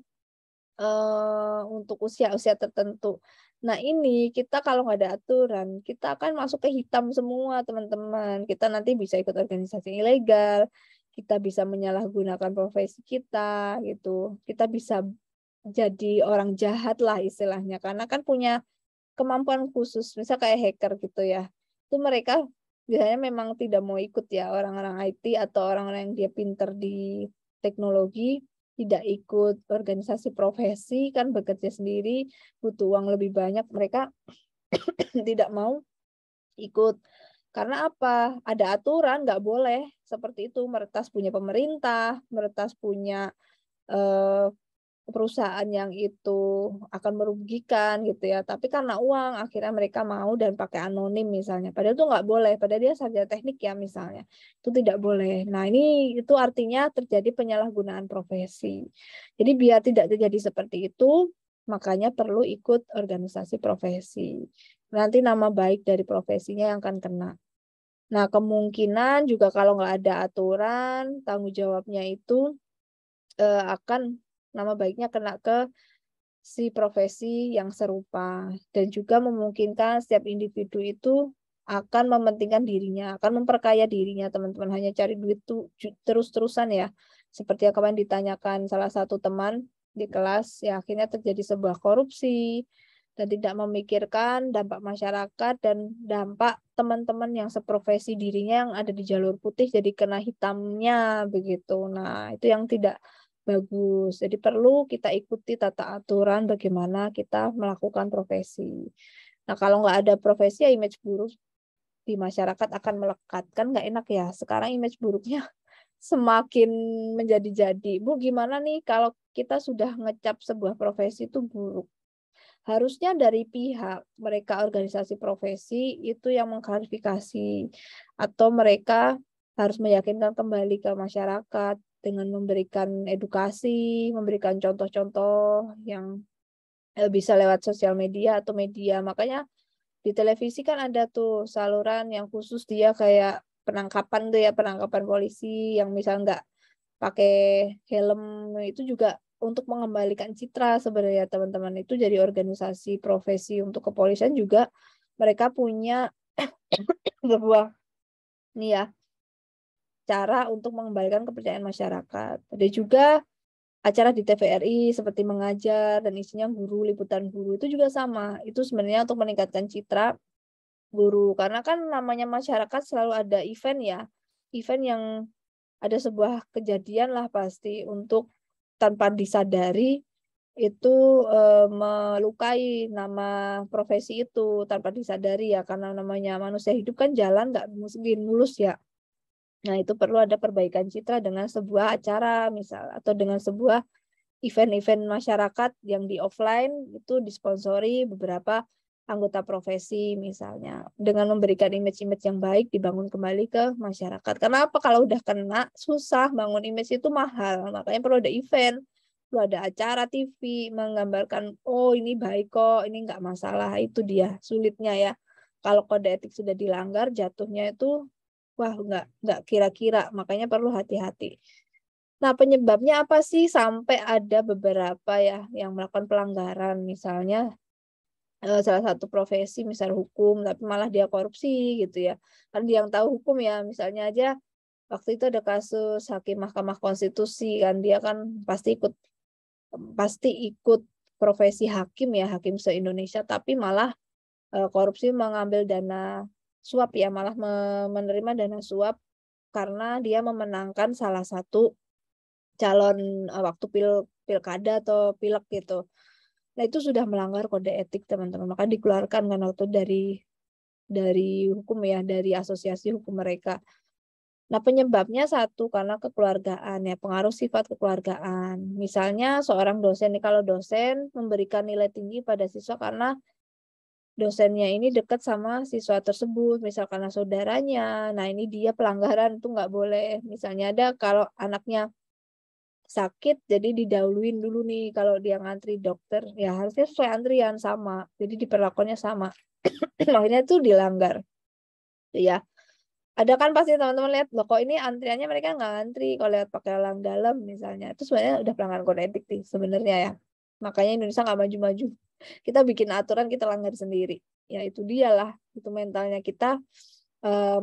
untuk usia-usia tertentu. Nah ini kita kalau nggak ada aturan, kita akan masuk ke hitam semua teman-teman. Kita nanti bisa ikut organisasi ilegal, kita bisa menyalahgunakan profesi kita gitu. Kita bisa jadi orang jahat lah istilahnya, karena kan punya kemampuan khusus, misal kayak hacker gitu ya. Itu mereka biasanya memang tidak mau ikut ya, orang-orang IT atau orang-orang yang dia pinter di teknologi, tidak ikut organisasi profesi, kan bekerja sendiri, butuh uang lebih banyak, mereka tidak mau ikut. Karena apa? Ada aturan, nggak boleh seperti itu, meretas punya pemerintah, meretas punya eh, perusahaan yang itu akan merugikan gitu ya, tapi karena uang akhirnya mereka mau dan pakai anonim misalnya, padahal itu nggak boleh, padahal dia sarjana teknik ya misalnya, itu tidak boleh. Nah ini itu artinya terjadi penyalahgunaan profesi. Jadi biar tidak terjadi seperti itu, makanya perlu ikut organisasi profesi. Nanti nama baik dari profesinya yang akan kena. Nah kemungkinan juga kalau nggak ada aturan, tanggung jawabnya itu akan nama baiknya kena ke si profesi yang serupa, dan juga memungkinkan setiap individu itu akan mementingkan dirinya, akan memperkaya dirinya, teman-teman, hanya cari duit tuh terus-terusan ya. Seperti yang kemarin ditanyakan salah satu teman di kelas, ya akhirnya terjadi sebuah korupsi dan tidak memikirkan dampak masyarakat dan dampak teman-teman yang seprofesi dirinya yang ada di jalur putih jadi kena hitamnya begitu. Nah, itu yang tidak bagus. Jadi perlu kita ikuti tata aturan bagaimana kita melakukan profesi. Nah, kalau nggak ada profesi ya image buruk di masyarakat akan melekat. Kan nggak enak ya. Sekarang image buruknya semakin menjadi-jadi. Bu, gimana nih kalau kita sudah ngecap sebuah profesi itu buruk? Harusnya dari pihak mereka organisasi profesi itu yang mengklarifikasi, atau mereka harus meyakinkan kembali ke masyarakat dengan memberikan edukasi, memberikan contoh-contoh yang bisa lewat sosial media atau media. Makanya di televisi kan ada tuh saluran yang khusus dia kayak penangkapan tuh ya, penangkapan polisi yang misal nggak pakai helm, itu juga untuk mengembalikan citra sebenarnya teman-teman. Itu jadi organisasi profesi untuk kepolisian juga mereka punya sebuah nih ya cara untuk mengembalikan kepercayaan masyarakat. Ada juga acara di TVRI seperti mengajar dan isinya guru, liputan guru, itu juga sama. Itu sebenarnya untuk meningkatkan citra guru, karena kan namanya masyarakat selalu ada event ya, event yang ada sebuah kejadian lah pasti untuk tanpa disadari itu melukai nama profesi itu tanpa disadari ya, karena namanya manusia hidup kan jalan nggak mungkin mulus ya. Nah itu perlu ada perbaikan citra dengan sebuah acara misal, atau dengan sebuah event-event masyarakat yang di offline itu disponsori beberapa anggota profesi misalnya, dengan memberikan image-image yang baik dibangun kembali ke masyarakat. Kenapa? Kalau udah kena susah bangun image itu mahal, makanya perlu ada event, perlu ada acara TV menggambarkan oh ini baik kok, ini nggak masalah. Itu dia sulitnya ya. Kalau kode etik sudah dilanggar, jatuhnya itu wah nggak kira-kira, makanya perlu hati-hati. Nah, penyebabnya apa sih sampai ada beberapa ya yang melakukan pelanggaran? Misalnya salah satu profesi misal hukum tapi malah dia korupsi gitu ya. Kan dia yang tahu hukum ya, misalnya aja waktu itu ada kasus hakim Mahkamah Konstitusi kan, dia kan pasti ikut profesi hakim ya, hakim se-Indonesia, tapi malah korupsi mengambil dana suap ya, malah menerima dana suap karena dia memenangkan salah satu calon waktu pilkada atau pilek gitu. Nah, itu sudah melanggar kode etik, teman-teman. Maka dikeluarkan kan waktu dari hukum ya, dari asosiasi hukum mereka. Nah, penyebabnya satu karena kekeluargaan ya, pengaruh sifat kekeluargaan. Misalnya seorang dosen nih, kalau dosen memberikan nilai tinggi pada siswa karena dosennya ini dekat sama siswa tersebut, misal karena saudaranya. Nah, ini dia pelanggaran, itu nggak boleh. Misalnya ada kalau anaknya sakit, jadi didahuluin dulu nih kalau dia ngantri dokter, ya harusnya sesuai antrian sama. Jadi diperlakukannya sama. Makanya itu dilanggar. Ya, ada kan pasti teman-teman lihat, loh kok ini antriannya mereka nggak ngantri kalau lihat pakai elang dalam misalnya. Itu sebenarnya udah pelanggaran kode etik nih sebenarnya ya. Makanya Indonesia nggak maju-maju. Kita bikin aturan, kita langgar sendiri. Ya itu dialah, itu mentalnya kita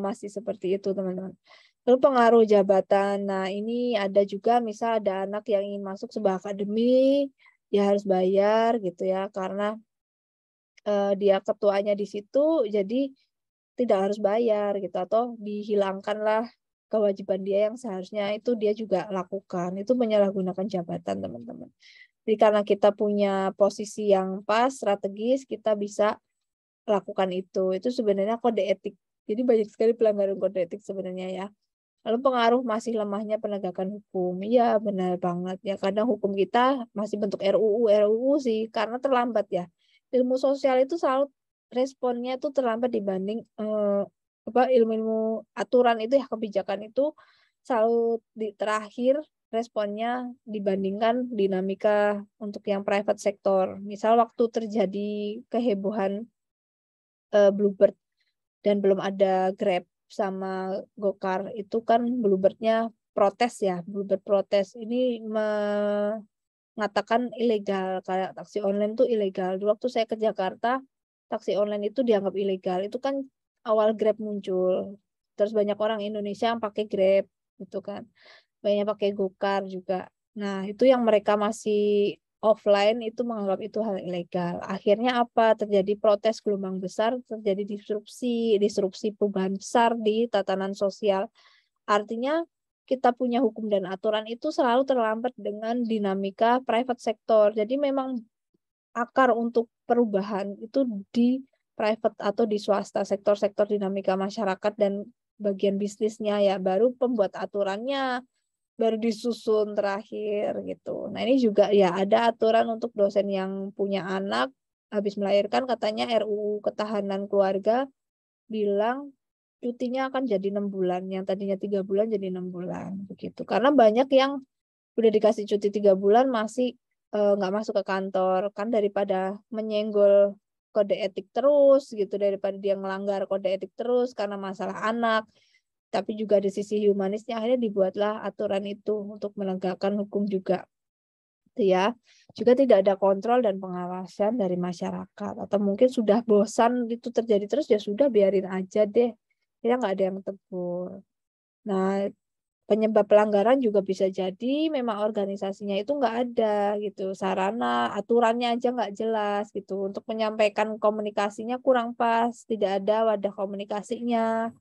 masih seperti itu teman-teman. Lalu pengaruh jabatan. Nah ini ada juga misal ada anak yang ingin masuk sebuah akademi, dia harus bayar gitu ya karena dia ketuanya di situ, jadi tidak harus bayar gitu, atau dihilangkanlah kewajiban dia yang seharusnya itu dia juga lakukan. Itu menyalahgunakan jabatan, teman-teman. Jadi karena kita punya posisi yang pas, strategis, kita bisa lakukan itu. Itu sebenarnya kode etik. Jadi banyak sekali pelanggaran kode etik sebenarnya ya. Lalu pengaruh masih lemahnya penegakan hukum. Iya, benar banget ya. Kadang hukum kita masih bentuk RUU sih, karena terlambat ya. Ilmu sosial itu selalu responnya itu terlambat dibanding ilmu-ilmu aturan itu ya, kebijakan itu selalu terakhir responnya dibandingkan dinamika untuk yang private sector. Misal waktu terjadi kehebohan Bluebird dan belum ada Grab sama Gokar, itu kan Bluebird-nya protes ya, Bluebird protes. Ini mengatakan ilegal, kayak taksi online tuh ilegal. Dulu waktu saya ke Jakarta, taksi online itu dianggap ilegal. Itu kan awal Grab muncul. Terus banyak orang Indonesia yang pakai Grab gitu kan. Banyak pakai Gokar juga. Nah, itu yang mereka masih offline itu menganggap itu hal ilegal. Akhirnya apa? Terjadi protes gelombang besar, terjadi disrupsi perubahan besar di tatanan sosial. Artinya kita punya hukum dan aturan itu selalu terlambat dengan dinamika private sector. Jadi memang akar untuk perubahan itu di private atau di swasta, sektor-sektor dinamika masyarakat dan bagian bisnisnya ya, baru pembuat aturannya baru disusun terakhir gitu. Nah ini juga ya ada aturan untuk dosen yang punya anak habis melahirkan, katanya RUU Ketahanan Keluarga bilang cutinya akan jadi 6 bulan, yang tadinya 3 bulan jadi 6 bulan begitu. Karena banyak yang udah dikasih cuti 3 bulan masih nggak masuk ke kantor, kan daripada menyenggol kode etik terus gitu, daripada dia melanggar kode etik terus karena masalah anak, tapi juga di sisi humanisnya akhirnya dibuatlah aturan itu untuk menegakkan hukum juga. Itu ya. Juga tidak ada kontrol dan pengawasan dari masyarakat, atau mungkin sudah bosan itu terjadi terus, ya sudah biarin aja deh. Ya nggak ada yang tegur. Nah, penyebab pelanggaran juga bisa jadi memang organisasinya itu nggak ada gitu, sarana aturannya aja nggak jelas gitu, untuk menyampaikan komunikasinya kurang pas, tidak ada wadah komunikasinya.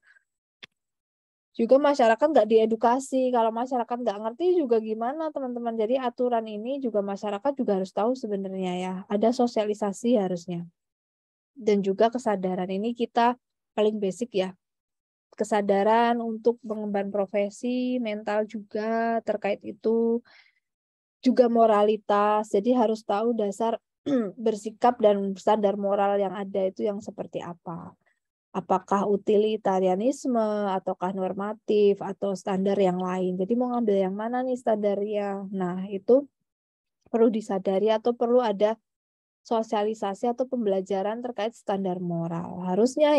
Juga masyarakat nggak diedukasi. Kalau masyarakat nggak ngerti juga gimana teman-teman. Jadi aturan ini juga masyarakat juga harus tahu sebenarnya ya. Ada sosialisasi harusnya. Dan juga kesadaran ini kita paling basic ya. Kesadaran untuk mengemban profesi, mental juga terkait itu. Juga moralitas. Jadi harus tahu dasar bersikap dan standar moral yang ada itu yang seperti apa. Apakah utilitarianisme, ataukah normatif, atau standar yang lain. Jadi mau ngambil yang mana nih standarnya? Nah, itu perlu disadari atau perlu ada sosialisasi atau pembelajaran terkait standar moral. Harusnya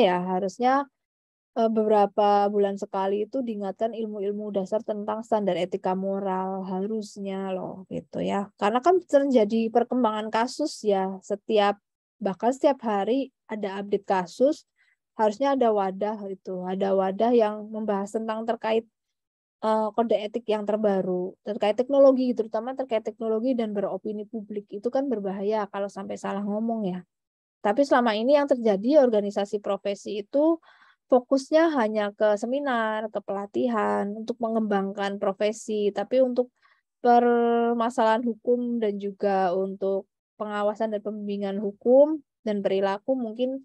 beberapa bulan sekali itu diingatkan ilmu-ilmu dasar tentang standar etika moral. Harusnya loh gitu ya. Karena kan terjadi perkembangan kasus ya setiap Bahkan setiap hari ada update kasus, harusnya ada wadah itu, ada wadah yang membahas tentang terkait kode etik yang terbaru, terkait teknologi, terutama terkait teknologi dan beropini publik. Itu kan berbahaya kalau sampai salah ngomong ya. Tapi selama ini yang terjadi organisasi profesi itu fokusnya hanya ke seminar, ke pelatihan, untuk mengembangkan profesi. Tapi untuk permasalahan hukum dan juga untuk pengawasan dan pembimbingan hukum dan perilaku mungkin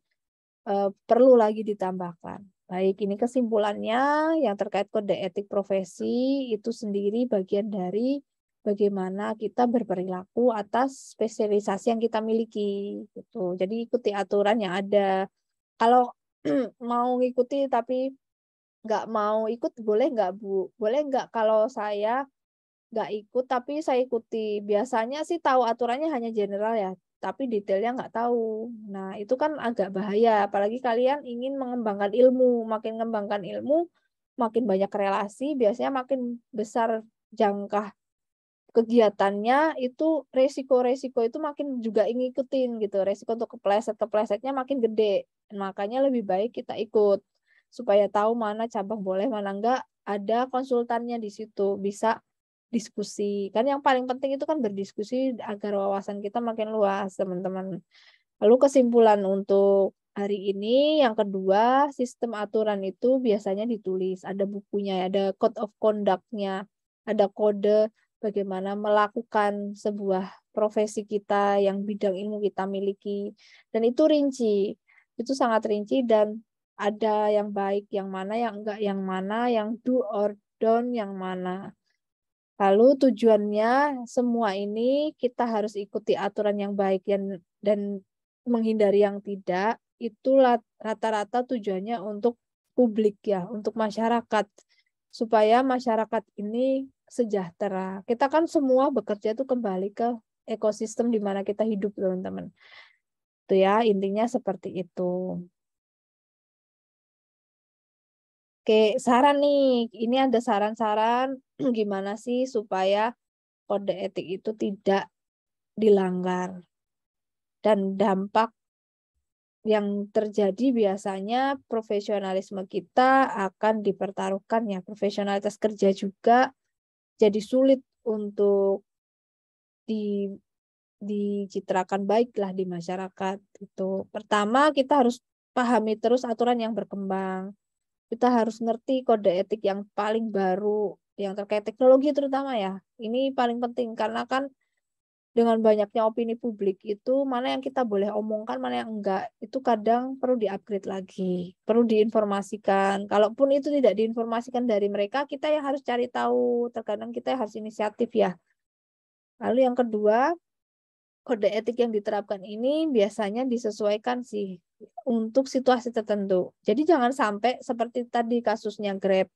perlu lagi ditambahkan. Baik, ini kesimpulannya yang terkait kode etik profesi itu sendiri bagian dari bagaimana kita berperilaku atas spesialisasi yang kita miliki. Gitu. Jadi ikuti aturan yang ada. Kalau mau ngikuti tapi nggak mau ikut, boleh nggak Bu? Boleh nggak kalau saya nggak ikut tapi saya ikuti. Biasanya sih tahu aturannya hanya general ya, tapi detailnya nggak tahu. Nah, itu kan agak bahaya. Apalagi kalian ingin mengembangkan ilmu. Makin mengembangkan ilmu, makin banyak relasi, biasanya makin besar jangka kegiatannya, itu resiko-resiko itu makin juga ingin ikutin gitu. Resiko untuk kepleset-keplesetnya makin gede. Makanya lebih baik kita ikut. Supaya tahu mana cabang boleh, mana enggak. Ada konsultannya di situ. Bisa diskusi. Kan yang paling penting itu kan berdiskusi agar wawasan kita makin luas, teman-teman. Lalu kesimpulan untuk hari ini, yang kedua, sistem aturan itu biasanya ditulis. Ada bukunya, ada code of conduct-nya, ada kode bagaimana melakukan sebuah profesi kita yang bidang ilmu kita miliki. Dan itu rinci, itu sangat rinci dan ada yang baik, yang mana, yang enggak, yang mana, yang do or don't, yang mana. Lalu tujuannya semua ini kita harus ikuti aturan yang baik dan menghindari yang tidak. Itu rata-rata tujuannya untuk publik ya, untuk masyarakat. Supaya masyarakat ini sejahtera. Kita kan semua bekerja itu kembali ke ekosistem di mana kita hidup, teman-teman. Itu ya, intinya seperti itu. Oke, saran nih. Ini ada saran-saran gimana sih supaya kode etik itu tidak dilanggar. Dan dampak yang terjadi biasanya profesionalisme kita akan dipertaruhkan ya. Profesionalitas kerja juga jadi sulit untuk di dicitrakan baiklah di masyarakat itu. Pertama, kita harus pahami terus aturan yang berkembang. Kita harus ngerti kode etik yang paling baru yang terkait teknologi terutama ya. Ini paling penting karena kan dengan banyaknya opini publik itu mana yang kita boleh omongkan, mana yang enggak. Itu kadang perlu di-upgrade lagi, perlu diinformasikan. Kalaupun itu tidak diinformasikan dari mereka, kita yang harus cari tahu. Terkadang kita harus inisiatif ya. Lalu yang kedua, kode etik yang diterapkan ini biasanya disesuaikan sih untuk situasi tertentu. Jadi jangan sampai seperti tadi kasusnya Grab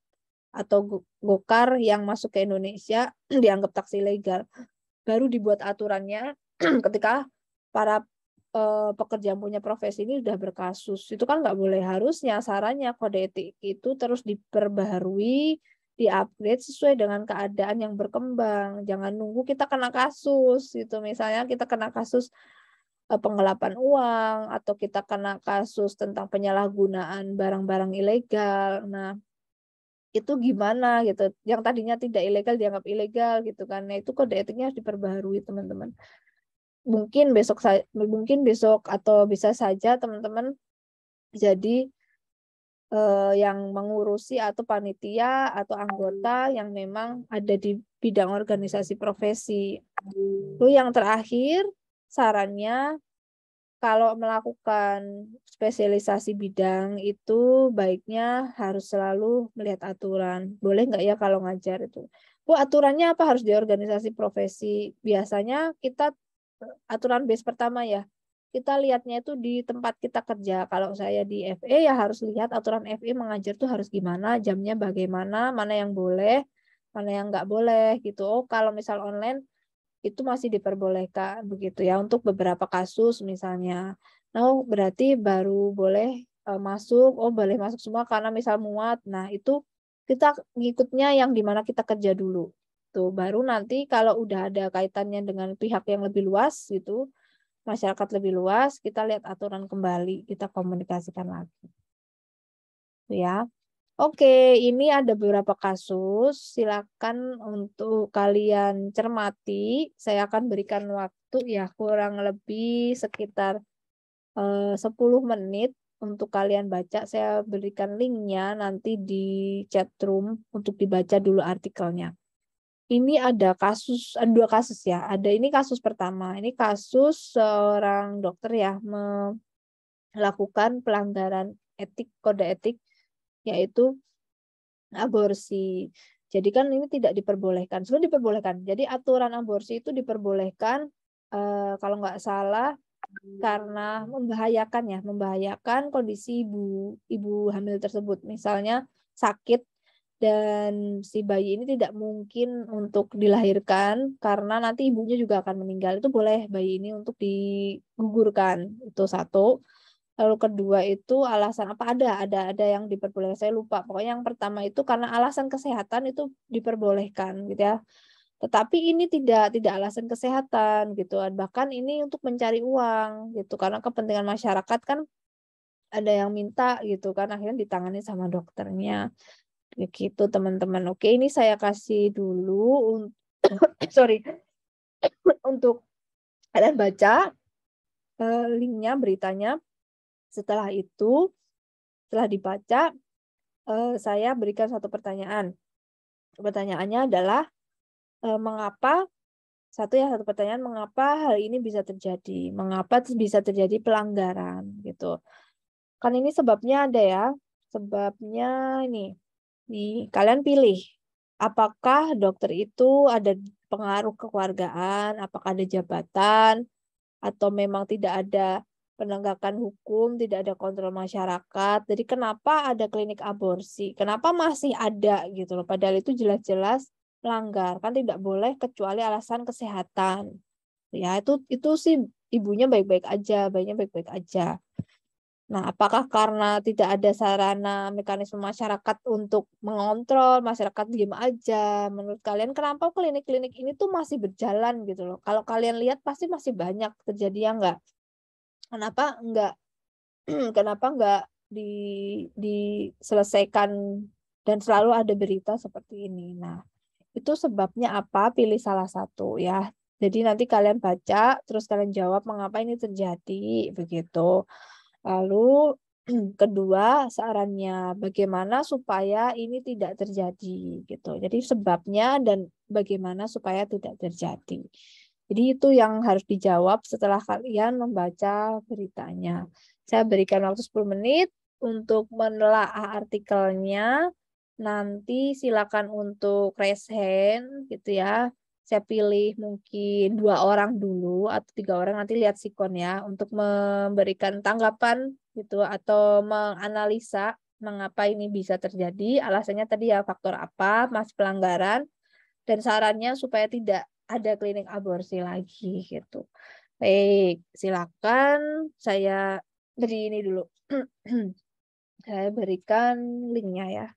atau Gokar yang masuk ke Indonesia dianggap taksi ilegal. Baru dibuat aturannya ketika para pekerja yang punya profesi ini sudah berkasus. Itu kan nggak boleh. Harusnya sarannya kode etik itu terus diperbaharui, di-upgrade sesuai dengan keadaan yang berkembang. Jangan nunggu kita kena kasus. Itu misalnya kita kena kasus penggelapan uang atau kita kena kasus tentang penyalahgunaan barang-barang ilegal. Nah, itu gimana gitu. Yang tadinya tidak ilegal dianggap ilegal gitu kan. Nah, itu kode etiknya harus diperbaharui, teman-teman. Mungkin besok atau bisa saja teman-teman jadi yang mengurusi atau panitia atau anggota yang memang ada di bidang organisasi profesi. Lalu yang terakhir, sarannya kalau melakukan spesialisasi bidang itu baiknya harus selalu melihat aturan. Boleh nggak ya kalau ngajar itu? Aturannya apa harus di organisasi profesi? Biasanya kita aturan base pertama ya. Kita lihatnya itu di tempat kita kerja. Kalau saya di FE ya harus lihat aturan FE mengajar tuh harus gimana, jamnya bagaimana, mana yang boleh, mana yang nggak boleh gitu. Oh, kalau misal online itu masih diperbolehkan begitu ya untuk beberapa kasus misalnya. Nah, berarti baru boleh masuk, boleh masuk semua karena misal muat. Nah, itu kita ngikutnya yang dimana kita kerja dulu. Tuh, baru nanti kalau udah ada kaitannya dengan pihak yang lebih luas gitu, masyarakat lebih luas, kita lihat aturan kembali, kita komunikasikan lagi. Ya. Oke, ini ada beberapa kasus. Silakan untuk kalian cermati. Saya akan berikan waktu ya kurang lebih sekitar 10 menit untuk kalian baca. Saya berikan linknya nanti di chat room untuk dibaca dulu artikelnya. Ini ada kasus, ada 2 kasus ya. Ada ini kasus pertama. Ini kasus seorang dokter ya melakukan pelanggaran etik, kode etik, yaitu aborsi. Jadi kan ini tidak diperbolehkan. Sebenarnya diperbolehkan. Jadi aturan aborsi itu diperbolehkan kalau nggak salah karena membahayakan kondisi ibu hamil tersebut. Misalnya sakit dan si bayi ini tidak mungkin untuk dilahirkan karena nanti ibunya juga akan meninggal. Itu boleh bayi ini untuk digugurkan. Itu satu. Lalu kedua itu alasan apa ada yang diperbolehkan, saya lupa. Pokoknya yang pertama itu karena alasan kesehatan itu diperbolehkan gitu ya. Tetapi ini tidak alasan kesehatan gitu. Bahkan ini untuk mencari uang gitu karena kepentingan masyarakat kan ada yang minta gitu kan akhirnya ditangani sama dokternya. Begitu teman-teman. Oke, ini saya kasih dulu sorry untuk kalian baca linknya, beritanya. Setelah itu, setelah dibaca, saya berikan satu pertanyaan. Pertanyaannya adalah mengapa satu pertanyaan, mengapa hal ini bisa terjadi? Mengapa bisa terjadi pelanggaran gitu? Kan ini sebabnya ada ya. Sebabnya ini. Nih, kalian pilih. Apakah dokter itu ada pengaruh kekeluargaan, apakah ada jabatan, atau memang tidak ada penegakan hukum, tidak ada kontrol masyarakat. Jadi kenapa ada klinik aborsi? Kenapa masih ada gitu loh? Padahal itu jelas-jelas melanggar. Kan tidak boleh kecuali alasan kesehatan. Ya, itu sih ibunya baik-baik aja, bayinya baik-baik aja. Nah, apakah karena tidak ada sarana mekanisme masyarakat untuk mengontrol, masyarakat diem aja? Menurut kalian kenapa klinik-klinik ini tuh masih berjalan gitu loh? Kalau kalian lihat pasti masih banyak terjadi ya enggak? Kenapa enggak kenapa enggak diselesaikan dan selalu ada berita seperti ini? Nah, itu sebabnya apa? Pilih salah satu ya. Jadi nanti kalian baca, terus kalian jawab mengapa ini terjadi, begitu. Lalu kedua sarannya bagaimana supaya ini tidak terjadi gitu. Jadi sebabnya dan bagaimana supaya tidak terjadi. Jadi itu yang harus dijawab setelah kalian membaca beritanya. Saya berikan waktu 10 menit untuk menelaah artikelnya. Nanti silakan untuk raise hand gitu ya. Saya pilih mungkin 2 orang dulu atau 3 orang, nanti lihat sikon ya untuk memberikan tanggapan gitu atau menganalisa mengapa ini bisa terjadi. Alasannya tadi ya faktor apa, masih pelanggaran dan sarannya supaya tidak ada klinik aborsi lagi gitu. Baik, silakan saya beri ini dulu. Saya berikan linknya ya.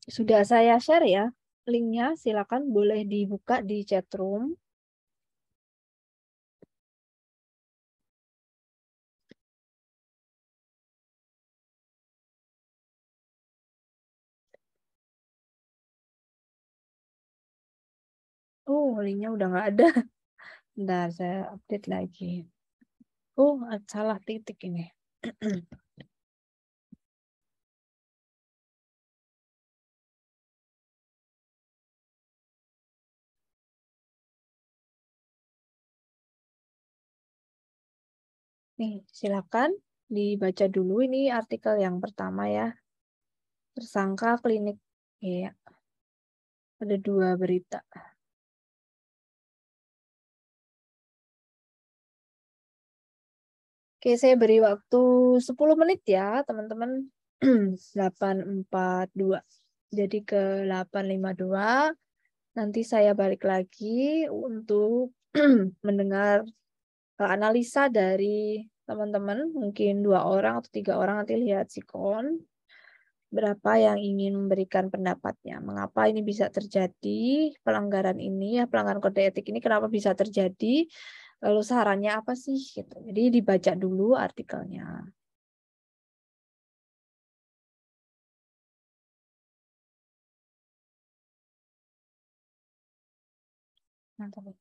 Sudah saya share ya linknya, silakan boleh dibuka di chat room. Oh, linknya udah nggak ada. Bentar, saya update lagi. Oh, salah titik ini. Nih, silakan dibaca dulu ini artikel yang pertama ya. Tersangka klinik. Iya, ada 2 berita. Oke, saya beri waktu 10 menit ya, teman-teman. 8.42. Jadi ke 8.52. Nanti saya balik lagi untuk mendengar analisa dari teman-teman. Mungkin 2 orang atau 3 orang, nanti lihat sikon. Berapa yang ingin memberikan pendapatnya. Mengapa ini bisa terjadi, pelanggaran ini, ya pelanggaran kode etik ini kenapa bisa terjadi, lalu sarannya apa sih? Gitu. Jadi dibaca dulu artikelnya. Mantap.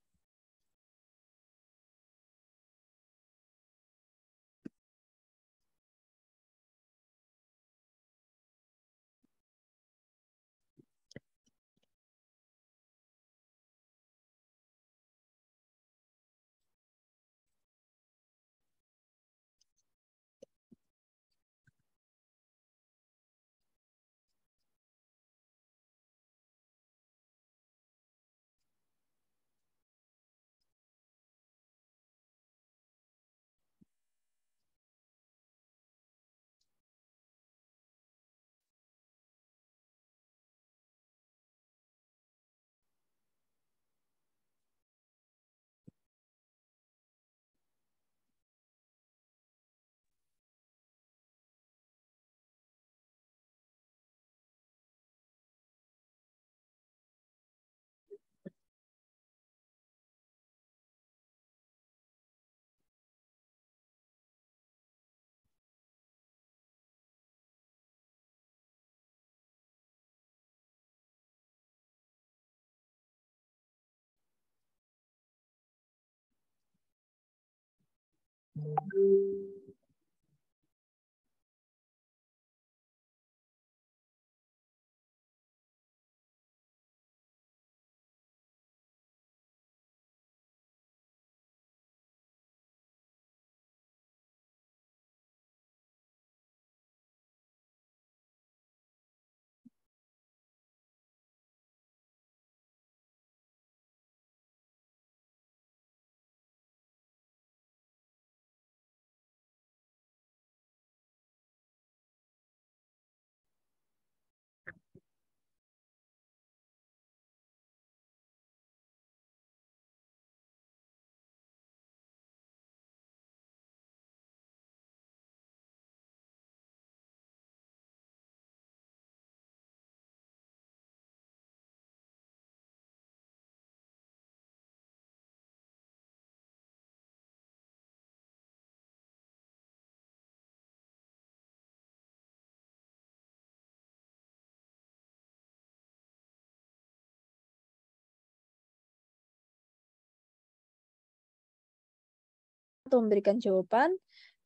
Atau memberikan jawaban,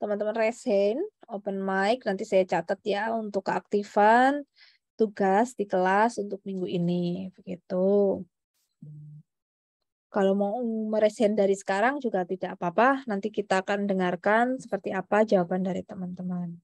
teman-teman raise hand, open mic, nanti saya catat ya untuk keaktifan tugas di kelas untuk minggu ini. Begitu. Kalau mau meresen dari sekarang juga tidak apa-apa. Nanti kita akan dengarkan seperti apa jawaban dari teman-teman.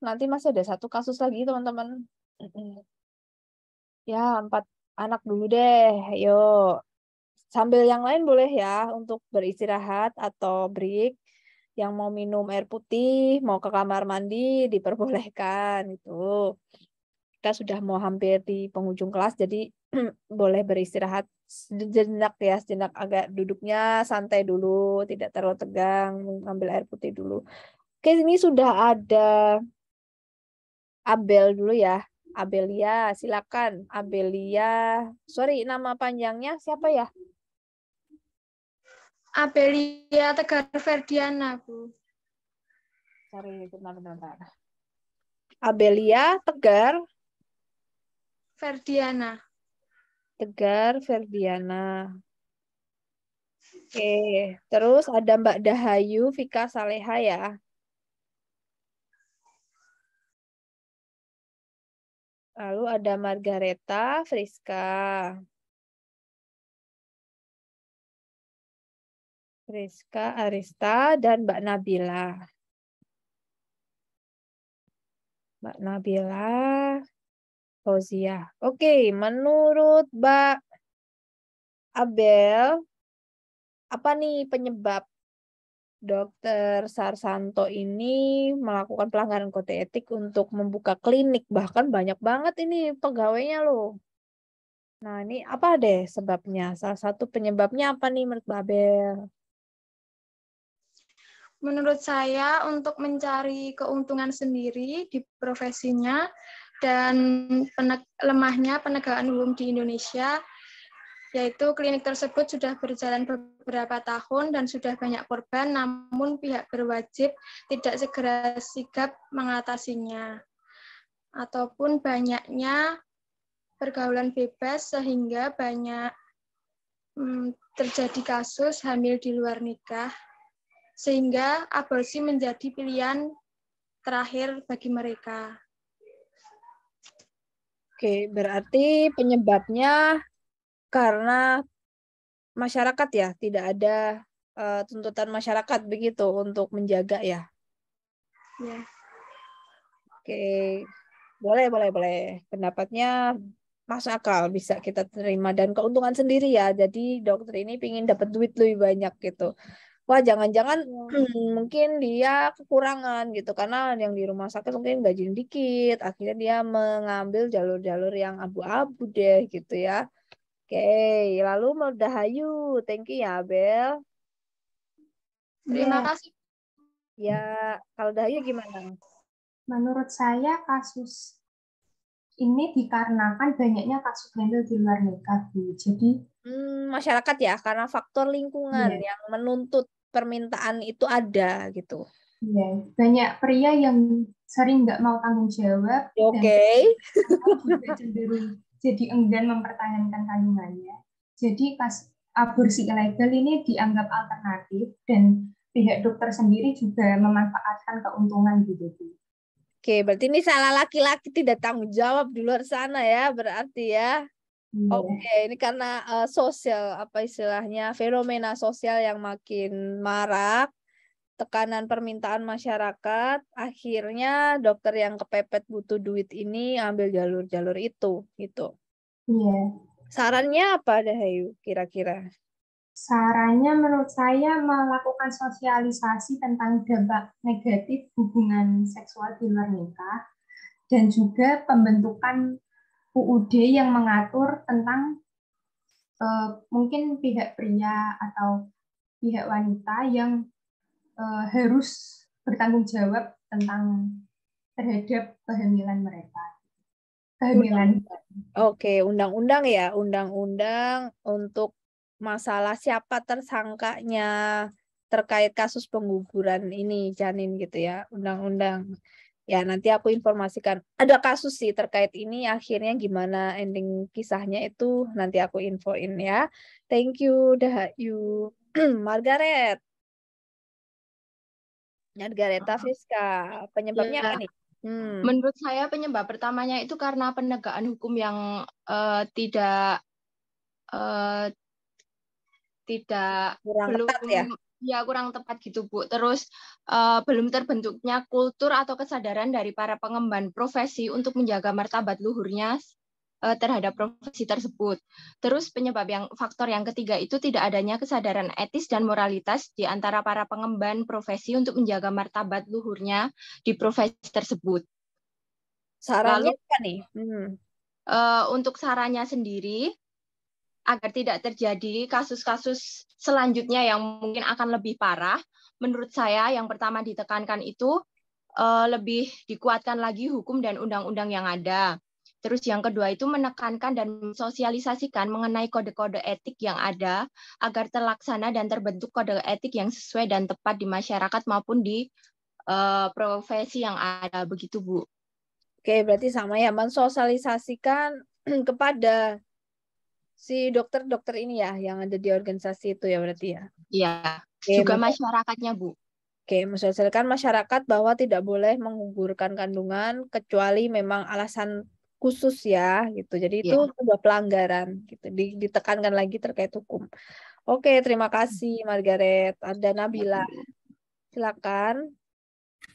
nanti masih ada 1 kasus lagi teman-teman. Ya 4 anak dulu deh. Yuk. Sambil yang lain boleh ya untuk beristirahat atau break. Yang mau minum air putih, mau ke kamar mandi, diperbolehkan. Itu. Kita sudah mau hampir di penghujung kelas, jadi boleh beristirahat sejenak ya, sejenak agak duduknya santai dulu, tidak terlalu tegang, mengambil air putih dulu. Oke, ini sudah ada Abel dulu ya. Abelia, silakan. Abelia, sorry nama panjangnya siapa ya? Abelia Tegar Ferdiana, Bu. Sorry, bentar. Abelia Tegar Ferdiana. Ferdiana. Oke, terus ada Mbak Dahayu Vika Saleha ya. Lalu ada Margareta Friska. Friska Arista dan Mbak Nabila. Mbak Nabila Fauzia. Oke, menurut Mbak Abel, apa nih penyebab Dokter Sarsanto ini melakukan pelanggaran kode etik untuk membuka klinik? Bahkan banyak banget ini pegawainya loh. Nah, ini apa deh sebabnya? Salah satu penyebabnya apa nih menurut Mbak Abel? Menurut saya untuk mencari keuntungan sendiri di profesinya dan lemahnya penegakan hukum di Indonesia, yaitu klinik tersebut sudah berjalan beberapa tahun dan sudah banyak korban, namun pihak berwajib tidak segera sigap mengatasinya. Ataupun banyaknya pergaulan bebas sehingga banyak terjadi kasus hamil di luar nikah, sehingga aborsi menjadi pilihan terakhir bagi mereka. Oke, berarti penyebabnya karena masyarakat ya, tidak ada tuntutan masyarakat begitu untuk menjaga ya. Ya. Oke, boleh. Pendapatnya masuk akal, bisa kita terima dan keuntungan sendiri ya. Jadi dokter ini pingin dapat duit lebih banyak gitu. Wah, jangan-jangan mungkin dia kekurangan gitu karena yang di rumah sakit mungkin gajinya dikit, akhirnya dia mengambil jalur-jalur yang abu-abu deh gitu ya. Oke, lalu Meldahayu, thank you ya Bel. Terima kasih. Ya, kalau Dahayu gimana? Menurut saya kasus ini dikarenakan banyaknya kasus hamil di luar nikah, Bu. Jadi Masyarakat ya, karena faktor lingkungan yang menuntut permintaan itu ada gitu. Iya, banyak pria yang sering nggak mau tanggung jawab Oke. dan juga cenderung jadi enggan mempertahankan kandungannya. Jadi aborsi ilegal ini dianggap alternatif dan pihak dokter sendiri juga memanfaatkan keuntungan gitu. Oke, berarti ini salah laki-laki tidak tanggung jawab di luar sana ya, berarti ya. Oke, ini karena sosial, apa istilahnya, fenomena sosial yang makin marak, tekanan permintaan masyarakat, akhirnya dokter yang kepepet butuh duit ini ambil jalur-jalur itu, gitu. Iya. Sarannya apa, Dahayu, kira-kira? Sarannya menurut saya melakukan sosialisasi tentang dampak negatif hubungan seksual di luar nikah dan juga pembentukan UUD yang mengatur tentang mungkin pihak pria atau pihak wanita yang harus bertanggung jawab terhadap kehamilan mereka. Oke, undang-undang ya, undang-undang untuk masalah siapa tersangkanya terkait kasus pengguguran ini janin gitu ya, undang-undang. Ya, nanti aku informasikan. Ada kasus sih terkait ini, akhirnya gimana ending kisahnya itu nanti aku infoin ya. Thank you, Dahayu. Margaret. Margareta Friska. Penyebabnya apa nih? Menurut saya penyebab pertamanya itu karena penegakan hukum yang tidak kurang ketat ya? Ya, kurang tepat gitu, Bu. Terus belum terbentuknya kultur atau kesadaran dari para pengemban profesi untuk menjaga martabat luhurnya terhadap profesi tersebut. Terus faktor yang ketiga itu tidak adanya kesadaran etis dan moralitas di antara para pengemban profesi untuk menjaga martabat luhurnya di profesi tersebut. Sarannya Lalu apa nih? untuk sarannya sendiri, agar tidak terjadi kasus-kasus selanjutnya yang mungkin akan lebih parah, menurut saya yang pertama ditekankan itu lebih dikuatkan lagi hukum dan undang-undang yang ada. Terus yang kedua itu menekankan dan mensosialisasikan mengenai kode-kode etik yang ada agar terlaksana dan terbentuk kode etik yang sesuai dan tepat di masyarakat maupun di profesi yang ada, begitu Bu. Oke, berarti sama ya, mensosialisasikan kepada si dokter-dokter ini ya, yang ada di organisasi itu ya berarti ya. Iya, Oke, juga masyarakatnya Bu. Oke, mensosialisasikan masyarakat bahwa tidak boleh menggugurkan kandungan kecuali memang alasan khusus ya, gitu. Jadi itu sebuah pelanggaran, gitu. Ditekankan lagi terkait hukum. Oke, terima kasih Margaret. Ada Nabila, silakan.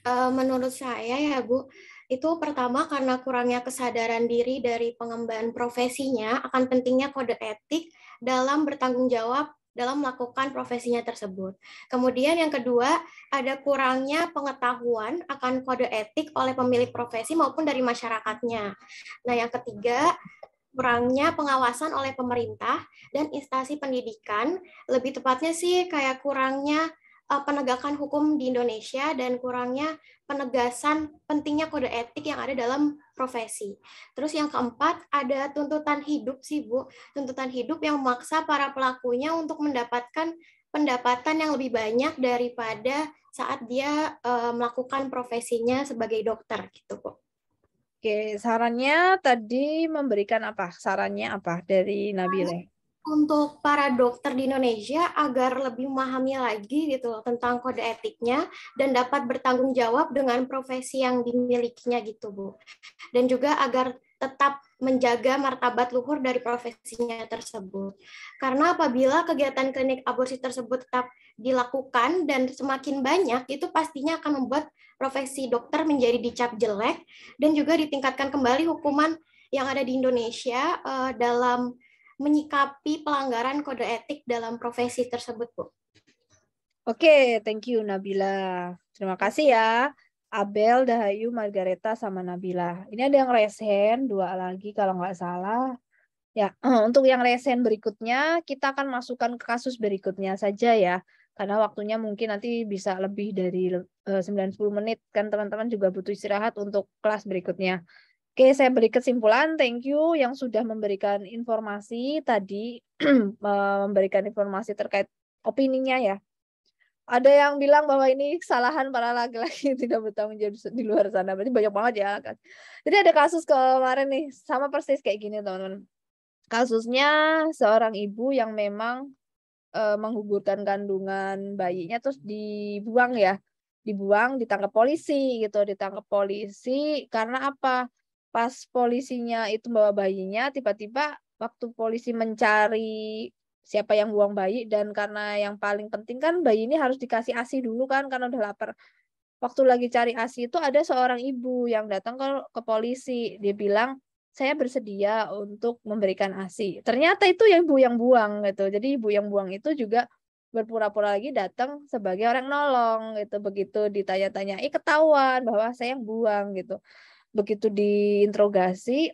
Menurut saya ya Bu, itu pertama karena kurangnya kesadaran diri dari pengemban profesinya akan pentingnya kode etik dalam bertanggung jawab dalam melakukan profesinya tersebut. Kemudian yang kedua, ada kurangnya pengetahuan akan kode etik oleh pemilik profesi maupun dari masyarakatnya. Nah, yang ketiga, kurangnya pengawasan oleh pemerintah dan instansi pendidikan, lebih tepatnya sih kayak kurangnya penegakan hukum di Indonesia dan kurangnya penegasan pentingnya kode etik yang ada dalam profesi. Terus yang keempat, ada tuntutan hidup sih Bu, tuntutan hidup yang memaksa para pelakunya untuk mendapatkan pendapatan yang lebih banyak daripada saat dia melakukan profesinya sebagai dokter gitu Bu. Oke, sarannya tadi memberikan apa? Sarannya apa dari Nabila? Untuk para dokter di Indonesia agar lebih memahami lagi gitu tentang kode etiknya dan dapat bertanggung jawab dengan profesi yang dimilikinya gitu Bu. Dan juga agar tetap menjaga martabat luhur dari profesinya tersebut. Karena apabila kegiatan klinik aborsi tersebut tetap dilakukan dan semakin banyak, itu pastinya akan membuat profesi dokter menjadi dicap jelek dan juga ditingkatkan kembali hukuman yang ada di Indonesia dalam menyikapi pelanggaran kode etik dalam profesi tersebut, Bu. Oke, thank you Nabila. Terima kasih ya. Abel, Dahayu, Margareta, sama Nabila. Ini ada yang resen, 2 lagi kalau nggak salah. Ya, untuk yang resen berikutnya, kita akan masukkan ke kasus berikutnya saja ya. Karena waktunya mungkin nanti bisa lebih dari 90 menit. Kan teman-teman juga butuh istirahat untuk kelas berikutnya. Oke, saya beri kesimpulan. Thank you yang sudah memberikan informasi tadi, memberikan informasi terkait opininya ya. Ada yang bilang bahwa ini kesalahan para laki-laki tidak bertanggung jawab di luar sana. Berarti banyak banget ya kan. Jadi ada kasus kemarin nih, sama persis kayak gini teman-teman. Kasusnya seorang ibu yang memang menggugurkan kandungan bayinya terus dibuang ya. Dibuang, ditangkap polisi gitu. Ditangkap polisi karena apa? Pas polisinya itu bawa bayinya, tiba-tiba waktu polisi mencari siapa yang buang bayi, dan karena yang paling penting kan bayi ini harus dikasih ASI dulu kan karena udah lapar. Waktu lagi cari ASI itu ada seorang ibu yang datang ke polisi. Dia bilang, saya bersedia untuk memberikan ASI. Ternyata itu yang ibu yang buang gitu. Jadi ibu yang buang itu juga berpura-pura lagi datang sebagai orang nolong gitu. Begitu ditanya-tanyai ketahuan bahwa saya yang buang gitu. Begitu diinterogasi,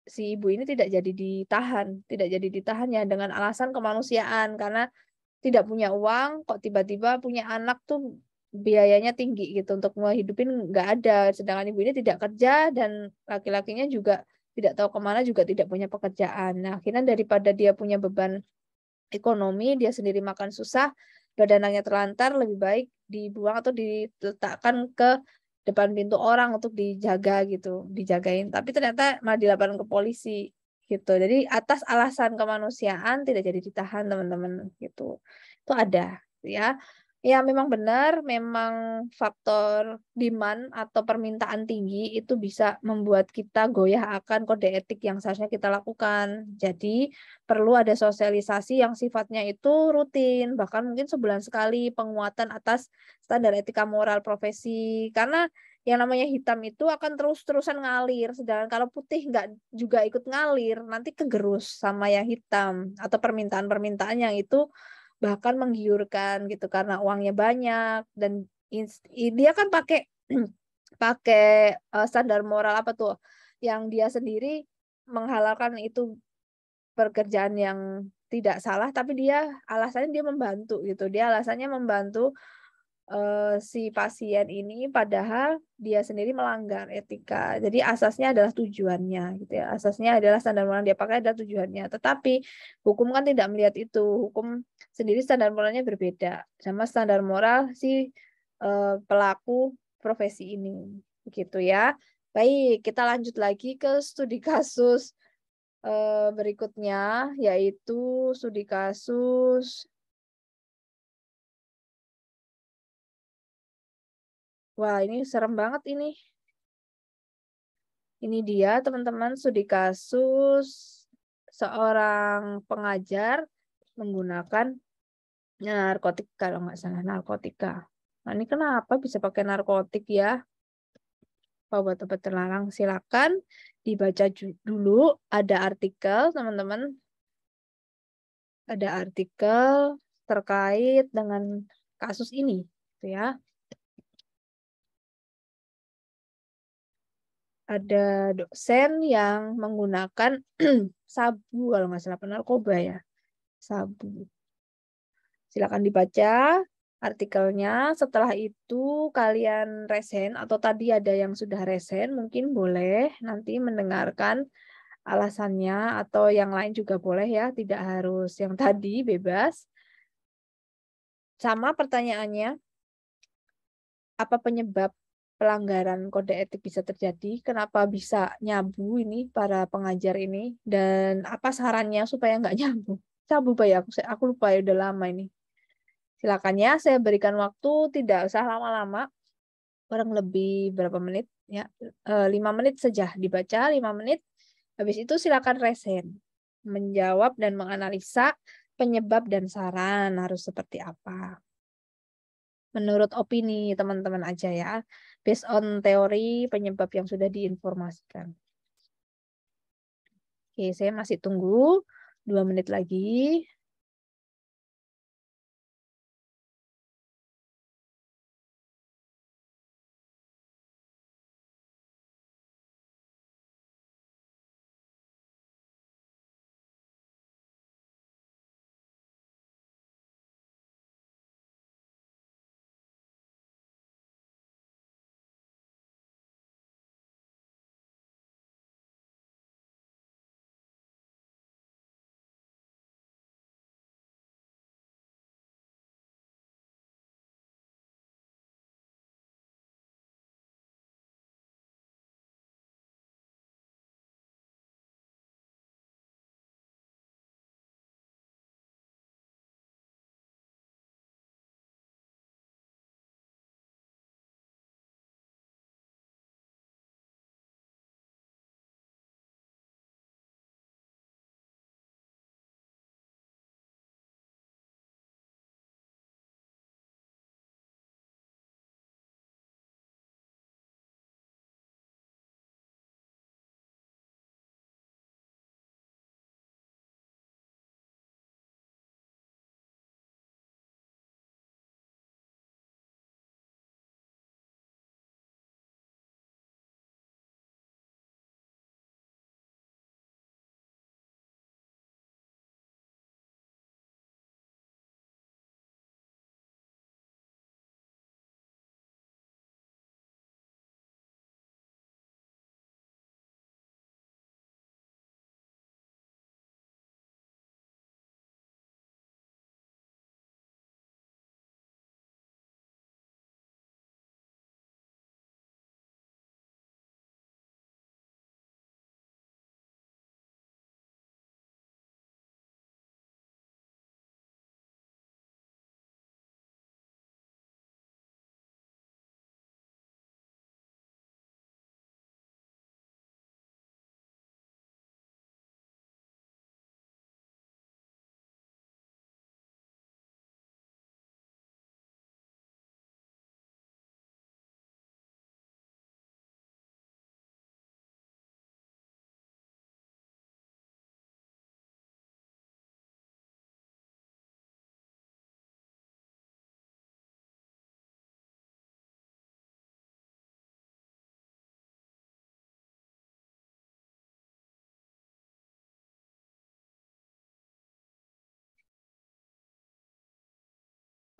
si ibu ini tidak jadi ditahan ya dengan alasan kemanusiaan karena tidak punya uang, kok tiba-tiba punya anak tuh biayanya tinggi gitu untuk menghidupin nggak ada, sedangkan ibu ini tidak kerja dan laki-lakinya juga tidak tahu kemana, juga tidak punya pekerjaan. Nah, akhirnya daripada dia punya beban ekonomi, dia sendiri makan susah, badannya terlantar, lebih baik dibuang atau diletakkan ke depan pintu orang untuk dijaga gitu, dijagain. Tapi ternyata malah dilaporkan ke polisi gitu. Jadi atas alasan kemanusiaan tidak jadi ditahan teman-teman gitu. Itu ada ya. Ya, memang benar, memang faktor demand atau permintaan tinggi itu bisa membuat kita goyah akan kode etik yang seharusnya kita lakukan. Jadi, perlu ada sosialisasi yang sifatnya itu rutin, bahkan mungkin sebulan sekali penguatan atas standar etika moral profesi. Karena yang namanya hitam itu akan terus-terusan ngalir, sedangkan kalau putih nggak juga ikut ngalir, nanti kegerus sama yang hitam atau permintaan-permintaan yang itu bahkan menggiurkan gitu karena uangnya banyak dan dia kan pakai pakai standar moral apa tuh yang dia sendiri menghalalkan itu pekerjaan yang tidak salah tapi dia alasannya dia membantu gitu dia alasannya membantu si pasien ini padahal dia sendiri melanggar etika. Jadi asasnya adalah tujuannya gitu ya. Asasnya adalah standar moral yang dia pakai adalah tujuannya. Tetapi hukum kan tidak melihat itu. Hukum sendiri standar moralnya berbeda sama standar moral si pelaku profesi ini. Begitu ya. Baik, kita lanjut lagi ke studi kasus berikutnya yaitu studi kasus. Wah, ini serem banget ini. Ini dia teman-teman studi kasus seorang pengajar menggunakan narkotik kalau nggak salah narkotika. Nah ini kenapa bisa pakai narkotik ya? Obat-obat terlarang silakan dibaca dulu. Ada artikel teman-teman. Ada artikel terkait dengan kasus ini, gitu ya. Ada dosen yang menggunakan sabu kalau nggak salah penarkoba ya sabu. Silakan dibaca artikelnya. Setelah itu kalian resen atau tadi ada yang sudah resen mungkin boleh nanti mendengarkan alasannya atau yang lain juga boleh ya tidak harus yang tadi bebas. Sama pertanyaannya apa penyebab pelanggaran kode etik bisa terjadi, kenapa bisa nyabu ini para pengajar ini, dan apa sarannya supaya nggak nyabu. Sabu Pak ya, aku lupa ya udah lama ini. Silakan ya, saya berikan waktu tidak usah lama-lama, kurang lebih berapa menit ya, 5 menit saja dibaca 5 menit. Habis itu silakan resen, menjawab dan menganalisa penyebab dan saran harus seperti apa. Menurut opini teman-teman aja ya, based on teori penyebab yang sudah diinformasikan. Oke, saya masih tunggu 2 menit lagi.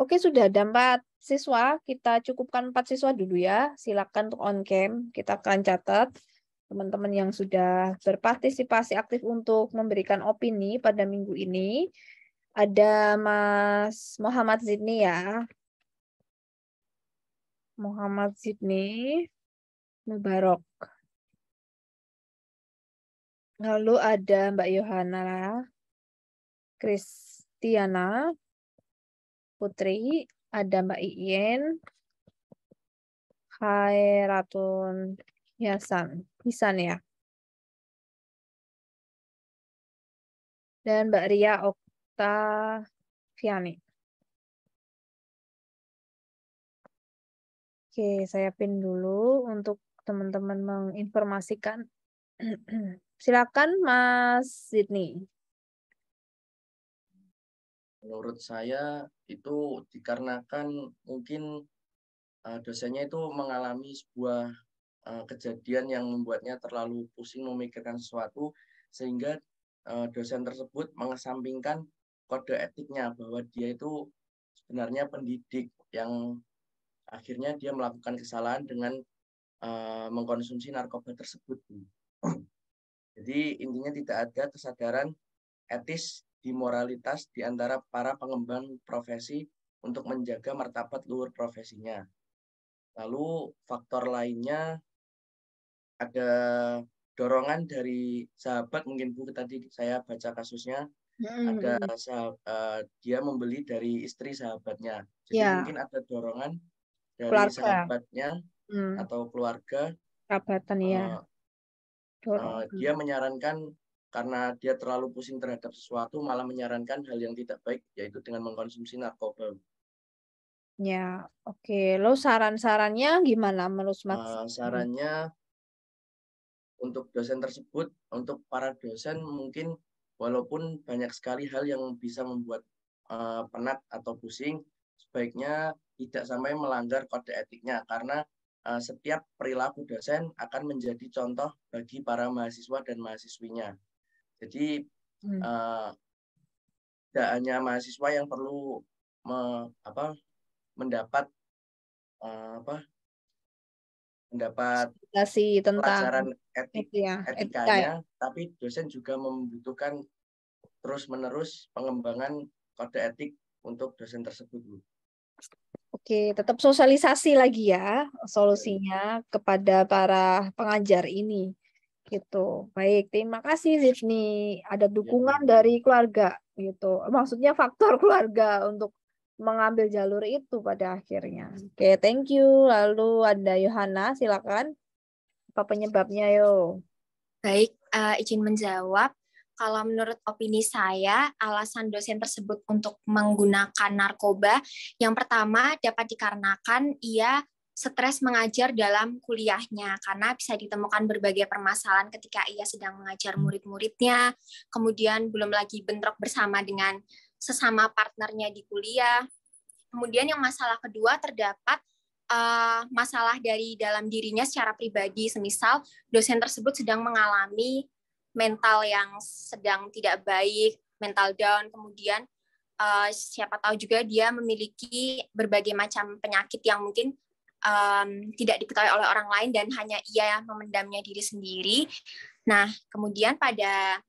Oke, sudah ada 4 siswa. Kita cukupkan 4 siswa dulu ya. Silakan untuk on cam. Kita akan catat teman-teman yang sudah berpartisipasi aktif untuk memberikan opini pada minggu ini. Ada Mas Muhammad Zidni ya. Muhammad Zidni Mubarok. Lalu ada Mbak Yohana Kristiana Putri, ada Mbak Iin, Khairatun Hisan ya. Dan Mbak Ria Oktaviani. Oke, saya pin dulu untuk teman-teman menginformasikan. Silakan Mas Zidni. Menurut saya itu dikarenakan mungkin dosennya itu mengalami sebuah kejadian yang membuatnya terlalu pusing memikirkan sesuatu, sehingga dosen tersebut mengesampingkan kode etiknya bahwa dia itu sebenarnya pendidik yang akhirnya dia melakukan kesalahan dengan mengkonsumsi narkoba tersebut. Jadi intinya tidak ada kesadaran etis di moralitas di antara para pengembang profesi untuk menjaga martabat luhur profesinya. Lalu faktor lainnya ada dorongan dari sahabat, mungkin Bu tadi saya baca kasusnya, ada dia membeli dari istri sahabatnya. Jadi mungkin ada dorongan dari keluarga, sahabatnya atau keluarga, sahabatan ya. Dia menyarankan karena dia terlalu pusing terhadap sesuatu, malah menyarankan hal yang tidak baik, yaitu dengan mengkonsumsi narkoba. Ya, oke. Lo saran-sarannya gimana menurut Mas? Sarannya untuk dosen tersebut, untuk para dosen mungkin walaupun banyak sekali hal yang bisa membuat penat atau pusing, sebaiknya tidak sampai melanggar kode etiknya, karena setiap perilaku dosen akan menjadi contoh bagi para mahasiswa dan mahasiswinya. Jadi tidak hanya mahasiswa yang perlu mendapat pelajaran etikanya, tapi dosen juga membutuhkan terus-menerus pengembangan kode etik untuk dosen tersebut. Oke, tetap sosialisasi lagi ya solusinya kepada para pengajar ini. Gitu. Baik, terima kasih Zidni. Ada dukungan dari keluarga gitu. Maksudnya faktor keluarga untuk mengambil jalur itu pada akhirnya. Oke, thank you. Lalu ada Yohana, silakan. Apa penyebabnya yo? Baik, izin menjawab. Kalau menurut opini saya, alasan dosen tersebut untuk menggunakan narkoba, yang pertama dapat dikarenakan ia stres mengajar dalam kuliahnya, karena bisa ditemukan berbagai permasalahan ketika ia sedang mengajar murid-muridnya, kemudian belum lagi bentrok bersama dengan sesama partnernya di kuliah. Kemudian yang masalah kedua, terdapat masalah dari dalam dirinya secara pribadi, semisal dosen tersebut sedang mengalami mental yang sedang tidak baik, mental down, kemudian siapa tahu juga dia memiliki berbagai macam penyakit yang mungkin tidak diketahui oleh orang lain dan hanya ia memendamnya diri sendiri. Nah, kemudian pada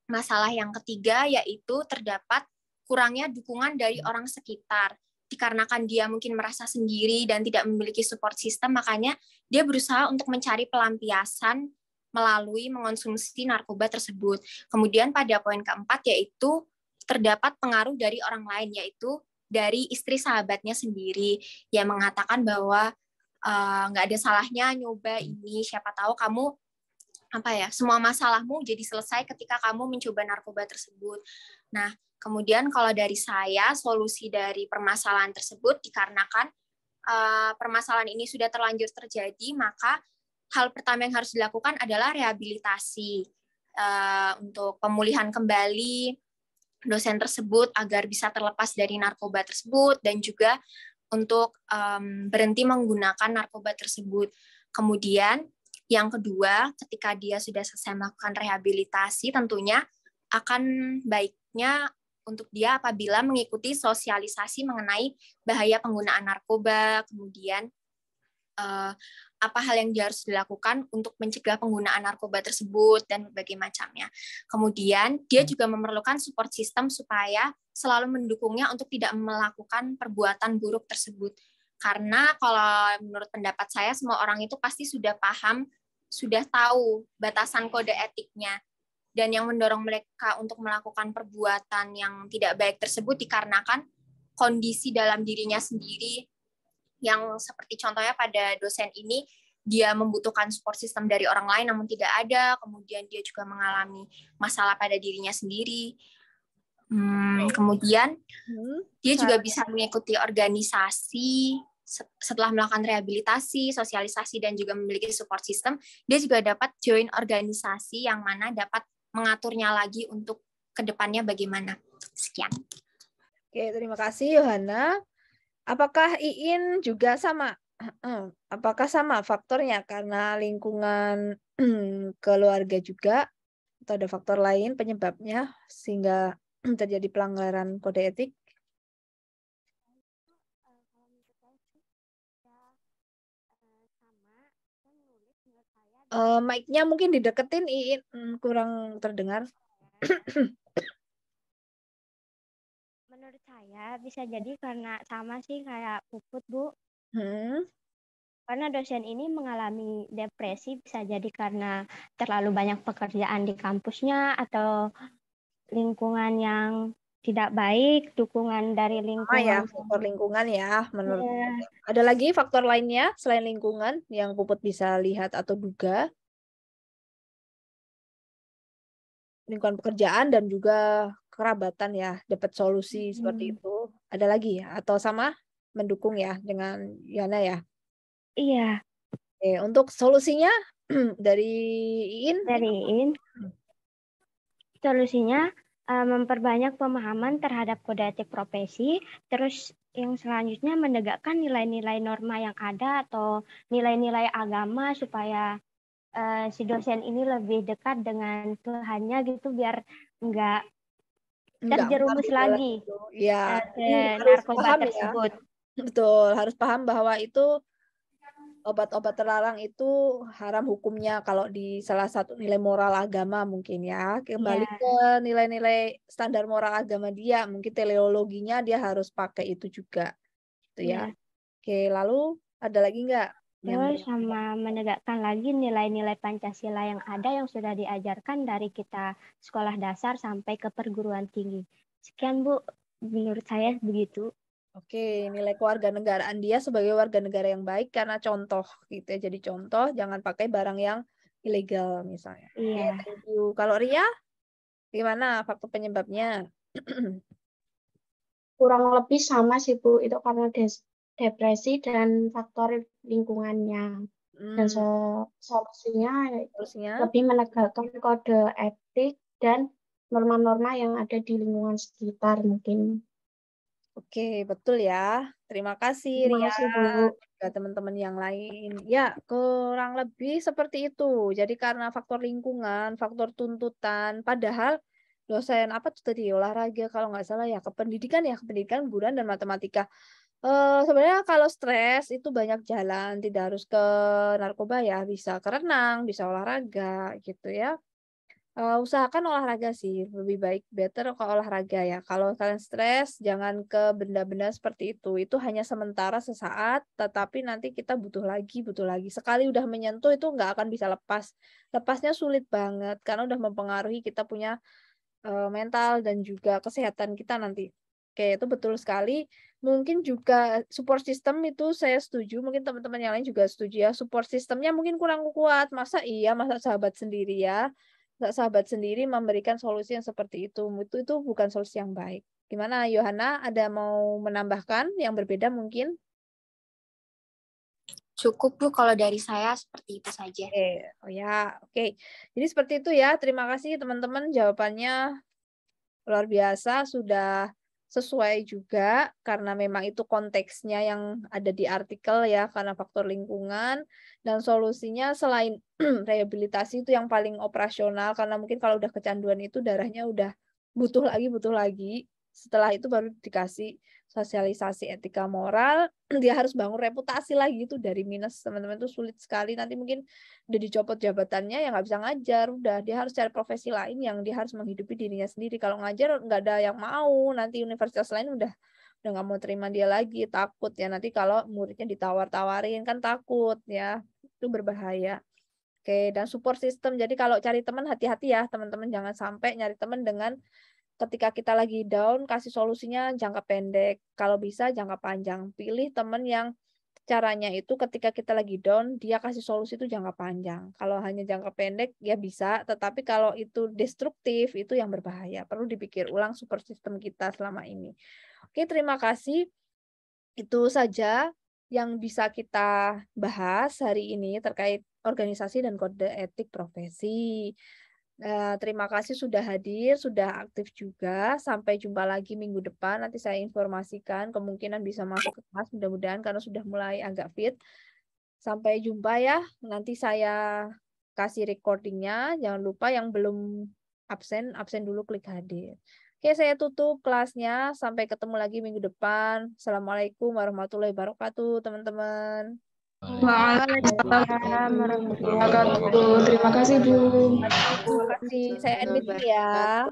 masalah yang ketiga, yaitu terdapat kurangnya dukungan dari orang sekitar. Dikarenakan dia mungkin merasa sendiri dan tidak memiliki support system, makanya dia berusaha untuk mencari pelampiasan melalui mengonsumsi narkoba tersebut. Kemudian pada poin keempat, yaitu terdapat pengaruh dari orang lain, yaitu dari istri sahabatnya sendiri, yang mengatakan bahwa nggak ada salahnya nyoba ini, siapa tahu kamu semua masalahmu jadi selesai ketika kamu mencoba narkoba tersebut. Nah, kemudian kalau dari saya, solusi dari permasalahan tersebut dikarenakan permasalahan ini sudah terlanjur terjadi, maka hal pertama yang harus dilakukan adalah rehabilitasi untuk pemulihan kembali dosen tersebut agar bisa terlepas dari narkoba tersebut dan juga untuk berhenti menggunakan narkoba tersebut. Kemudian yang kedua, ketika dia sudah selesai melakukan rehabilitasi, tentunya akan baiknya untuk dia apabila mengikuti sosialisasi mengenai bahaya penggunaan narkoba, kemudian apa hal yang dia harus dilakukan untuk mencegah penggunaan narkoba tersebut, dan berbagai macamnya. Kemudian, dia juga memerlukan support system supaya selalu mendukungnya untuk tidak melakukan perbuatan buruk tersebut. Karena kalau menurut pendapat saya, semua orang itu pasti sudah paham, sudah tahu batasan kode etiknya. Dan yang mendorong mereka untuk melakukan perbuatan yang tidak baik tersebut dikarenakan kondisi dalam dirinya sendiri, yang seperti contohnya pada dosen ini, dia membutuhkan support system dari orang lain namun tidak ada, kemudian dia juga mengalami masalah pada dirinya sendiri. Kemudian dia juga bisa mengikuti organisasi setelah melakukan rehabilitasi, sosialisasi, dan juga memiliki support system. Dia juga dapat join organisasi yang mana dapat mengaturnya lagi untuk kedepannya bagaimana. Sekian. Oke, terima kasih Yohana. Apakah Iin juga sama? Apakah sama faktornya karena lingkungan keluarga juga, atau ada faktor lain penyebabnya sehingga terjadi pelanggaran kode etik? Mic-nya mungkin dideketin, Iin, kurang terdengar. Menurut saya bisa jadi karena sama sih kayak Puput, Bu. Karena dosen ini mengalami depresi, bisa jadi karena terlalu banyak pekerjaan di kampusnya atau lingkungan yang tidak baik, dukungan dari lingkungan. Faktor lingkungan ya, menurut Ada lagi faktor lainnya selain lingkungan yang Puput bisa lihat atau duga? Lingkungan pekerjaan dan juga kerabatan ya, dapat solusi seperti itu. Ada lagi ya? Atau sama mendukung ya dengan Yana ya? Iya. Oke, untuk solusinya dari Iin? Dari Iin, solusinya memperbanyak pemahaman terhadap kode etik profesi, terus yang selanjutnya menegakkan nilai-nilai norma yang ada atau nilai-nilai agama supaya si dosen ini lebih dekat dengan Tuhannya gitu, biar enggak terjerumus lagi ya, ke narkoba tersebut. Ya. Betul, harus paham bahwa itu obat-obat terlarang itu haram hukumnya kalau di salah satu nilai moral agama mungkin ya. Kembali ke nilai-nilai standar moral agama dia, mungkin teleologinya dia harus pakai itu juga. Gitu ya. Oke, lalu ada lagi nggak? Terus sama menegakkan lagi nilai-nilai Pancasila yang ada yang sudah diajarkan dari kita sekolah dasar sampai ke perguruan tinggi. Sekian Bu, menurut saya begitu. Oke, nilai kewarganegaraan dia sebagai warga negara yang baik karena contoh gitu ya. Jadi contoh, jangan pakai barang yang ilegal misalnya. Iya. Oke, thank you. Kalau Ria, gimana faktor penyebabnya? Kurang lebih sama sih Bu, itu karena depresi dan faktor lingkungannya. Dan solusinya lebih menegakkan kode etik dan norma-norma yang ada di lingkungan sekitar mungkin. Oke, betul ya. Terima kasih Ria dan teman-teman yang lain. Ya, kurang lebih seperti itu. Jadi karena faktor lingkungan, faktor tuntutan, padahal dosen apa tuh tadi, olahraga kalau nggak salah ya, kependidikan, keburuan dan matematika. Sebenarnya kalau stres itu banyak jalan, tidak harus ke narkoba ya, bisa ke renang, bisa olahraga gitu ya. Usahakan olahraga sih, lebih baik better ke olahraga ya. Kalau kalian stres, jangan ke benda-benda seperti itu hanya sementara sesaat, tetapi nanti kita butuh lagi. Sekali udah menyentuh itu nggak akan bisa lepas. Lepasnya sulit banget, karena udah mempengaruhi kita punya mental dan juga kesehatan kita nanti. Oke, itu betul sekali. Mungkin juga support system itu saya setuju, mungkin teman-teman yang lain juga setuju ya. Support systemnya mungkin kurang kuat. Masa sahabat sendiri ya. Sahabat sendiri memberikan solusi yang seperti itu bukan solusi yang baik. Gimana Yohana, ada mau menambahkan yang berbeda mungkin? Cukup Bu, kalau dari saya seperti itu saja. Oke. Jadi seperti itu ya. Terima kasih teman-teman, jawabannya luar biasa, sudah sesuai juga karena memang itu konteksnya yang ada di artikel ya, karena faktor lingkungan, dan solusinya selain rehabilitasi itu yang paling operasional, karena mungkin kalau udah kecanduan itu darahnya udah butuh lagi. Setelah itu baru dikasih sosialisasi etika moral, dia harus bangun reputasi lagi. Itu dari minus, teman-teman, itu sulit sekali. Nanti mungkin udah dicopot jabatannya, ya nggak bisa ngajar, udah dia harus cari profesi lain yang dia harus menghidupi dirinya sendiri. Kalau ngajar nggak ada yang mau, nanti universitas lain udah nggak mau terima dia lagi, takut ya nanti kalau muridnya ditawar-tawarin, kan takut ya, itu berbahaya. Oke, dan support system. Jadi kalau cari teman hati-hati ya teman-teman, jangan sampai nyari teman dengan ketika kita lagi down, kasih solusinya jangka pendek. Kalau bisa jangka panjang. Pilih teman yang caranya itu ketika kita lagi down, dia kasih solusi itu jangka panjang. Kalau hanya jangka pendek, ya bisa. Tetapi kalau itu destruktif, itu yang berbahaya. Perlu dipikir ulang support system kita selama ini. Oke, terima kasih. Itu saja yang bisa kita bahas hari ini terkait organisasi dan kode etik profesi. Terima kasih sudah hadir, sudah aktif juga. Sampai jumpa lagi minggu depan. Nanti saya informasikan, kemungkinan bisa masuk ke kelas mudah-mudahan karena sudah mulai agak fit. Sampai jumpa ya. Nanti saya kasih recordingnya. Jangan lupa yang belum absen dulu klik hadir. Oke, saya tutup kelasnya. Sampai ketemu lagi minggu depan. Assalamualaikum warahmatullahi wabarakatuh, teman-teman. Waalaikumsalam warahmatullahi wabarakatuh. Terima kasih, Bu. Terima kasih. Saya edit ya.